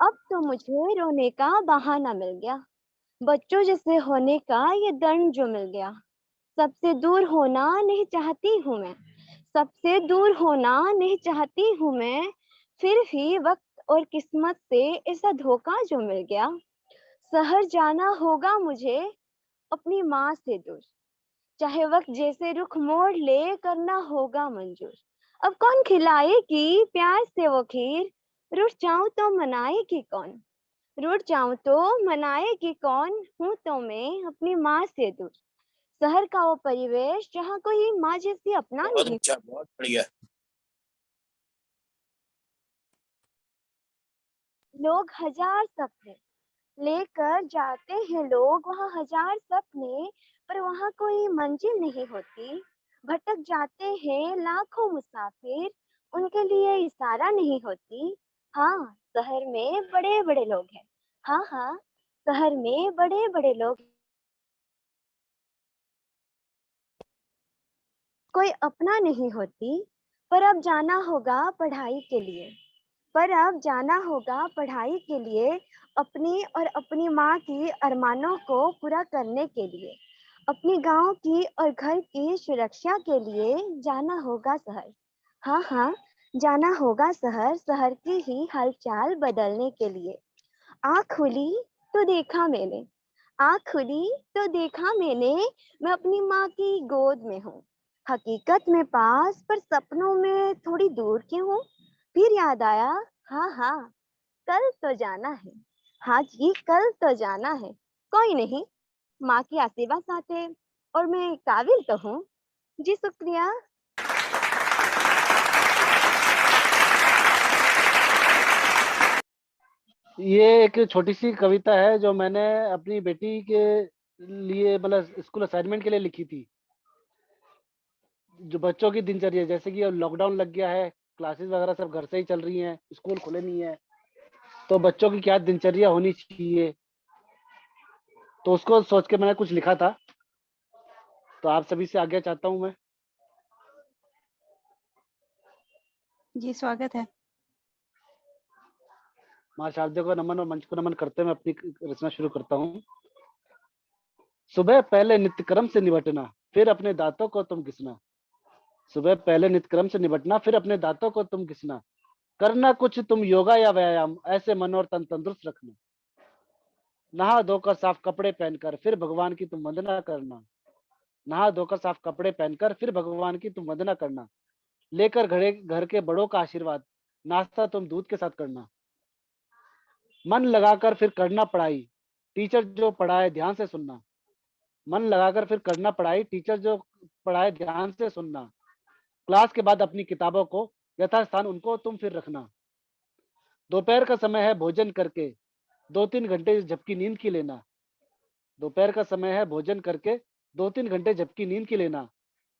अब तो मुझे रोने का बहाना मिल गया, बच्चों जैसे होने का ये दंड जो मिल गया। सबसे दूर होना नहीं चाहती हूँ मैं, सबसे दूर होना नहीं चाहती हूँ मैं, फिर भी वक्त और किस्मत से ऐसा धोखा जो मिल गया। शहर जाना होगा मुझे अपनी माँ से दूर, चाहे वक्त जैसे रुख मोड़ ले करना होगा मंजूर। अब कौन खिलाएगी प्यार से वो खीर, रूठ जाऊं तो मनाएगी कौन, रूठ जाऊं तो मनाएगी कौन, हूं तो मैं अपनी माँ से दूर। शहर का वो परिवेश जहाँ कोई माँ जैसी अपना बहुत नहीं, अच्छा, बहुत बढ़िया। लोग हजार सपने लेकर जाते हैं, लोग वहाँ हजार सपने, पर वहाँ कोई मंजिल नहीं होती। भटक जाते हैं लाखों मुसाफिर, उनके लिए इशारा नहीं होती। हाँ शहर में बड़े बड़े लोग हैं, हाँ हाँ शहर में बड़े बड़े लोग, कोई अपना नहीं होती। पर अब जाना होगा पढ़ाई के लिए, पर अब जाना होगा पढ़ाई के लिए, अपनी और अपनी माँ की अरमानों को पूरा करने के लिए, अपनी गांव की और घर की सुरक्षा के लिए जाना होगा शहर। हाँ हाँ जाना होगा शहर, शहर की ही हालचाल बदलने के लिए। आँख खुली तो देखा मैंने, आँख खुली तो देखा मैंने, मैं अपनी माँ की गोद में हूँ। हकीकत में पास पर सपनों में थोड़ी दूर क्यों हूँ। फिर याद आया, हाँ हाँ कल तो जाना है, हाँ जी कल तो जाना है। कोई नहीं, माँ की आशीर्वाद साथ है और मैं काबिल तो हूँ। जी शुक्रिया। ये एक छोटी सी कविता है जो मैंने अपनी बेटी के लिए मतलब स्कूल असाइनमेंट के लिए लिखी थी। जो बच्चों की दिनचर्या, जैसे कि अब लॉकडाउन लग गया है, क्लासेस वगैरह सब घर से ही चल रही हैं, स्कूल खुले नहीं है, तो बच्चों की क्या दिनचर्या होनी चाहिए, तो उसको सोच के मैंने कुछ लिखा था, तो आप सभी से आज्ञा चाहता हूँ मैं। जी स्वागत है। माँ शारदे को नमन और मंच को नमन करते हुए अपनी रचना शुरू करता हूँ। सुबह पहले नित्यक्रम से निपटना, फिर अपने दांतों को तुम घिसना। सुबह पहले नित्यक्रम से निपटना, फिर अपने दांतों को तुम घिसना। करना कुछ तुम योगा या व्यायाम, ऐसे मन और तन तंदुरुस्त रखना। नहा धोकर साफ कपड़े पहनकर फिर भगवान की तुम वंदना करना। नहा धोकर साफ कपड़े पहनकर फिर भगवान की तुम वंदना करना। लेकर घर के बड़ों का आशीर्वाद, नाश्ता तुम दूध के साथ करना। मन लगाकर फिर करना पढ़ाई, टीचर जो पढ़ाए ध्यान से सुनना। मन लगाकर फिर करना पढ़ाई, टीचर जो पढ़ाए ध्यान से सुनना। क्लास के बाद अपनी किताबों को यथास्थान उनको तुम फिर रखना। दोपहर का समय है भोजन करके 2-3 घंटे झपकी नींद की लेना। दोपहर का समय है भोजन करके 2-3 घंटे झपकी नींद की लेना।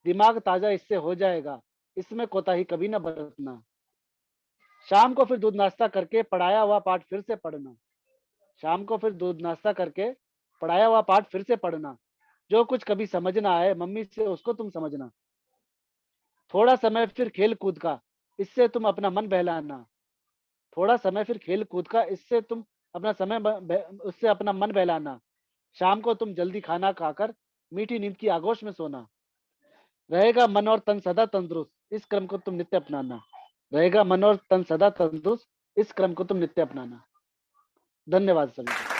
दिमाग ताजा इससे हो जाएगा, इसमें कोताही कभी ना बरतना। शाम को फिर दूध नाश्ता करके पढ़ाया हुआ पाठ फिर से पढ़ना। शाम को फिर दूध नाश्ता करके पढ़ाया हुआ पाठ फिर से पढ़ना। जो कुछ कभी समझ ना आए मम्मी से उसको तुम समझना। थोड़ा समय फिर खेल कूद का, इससे तुम अपना मन बहलाना। थोड़ा समय फिर खेल कूद का, इससे तुम अपना उससे अपना मन बहलाना। शाम को तुम जल्दी खाना खाकर मीठी नींद की आगोश में सोना। रहेगा मन और तन सदा तंदुरुस्त, इस क्रम को तुम नित्य अपनाना। रहेगा मन और तन सदा तंदुरुस्त, इस क्रम को तुम नित्य अपनाना। धन्यवाद सभी को।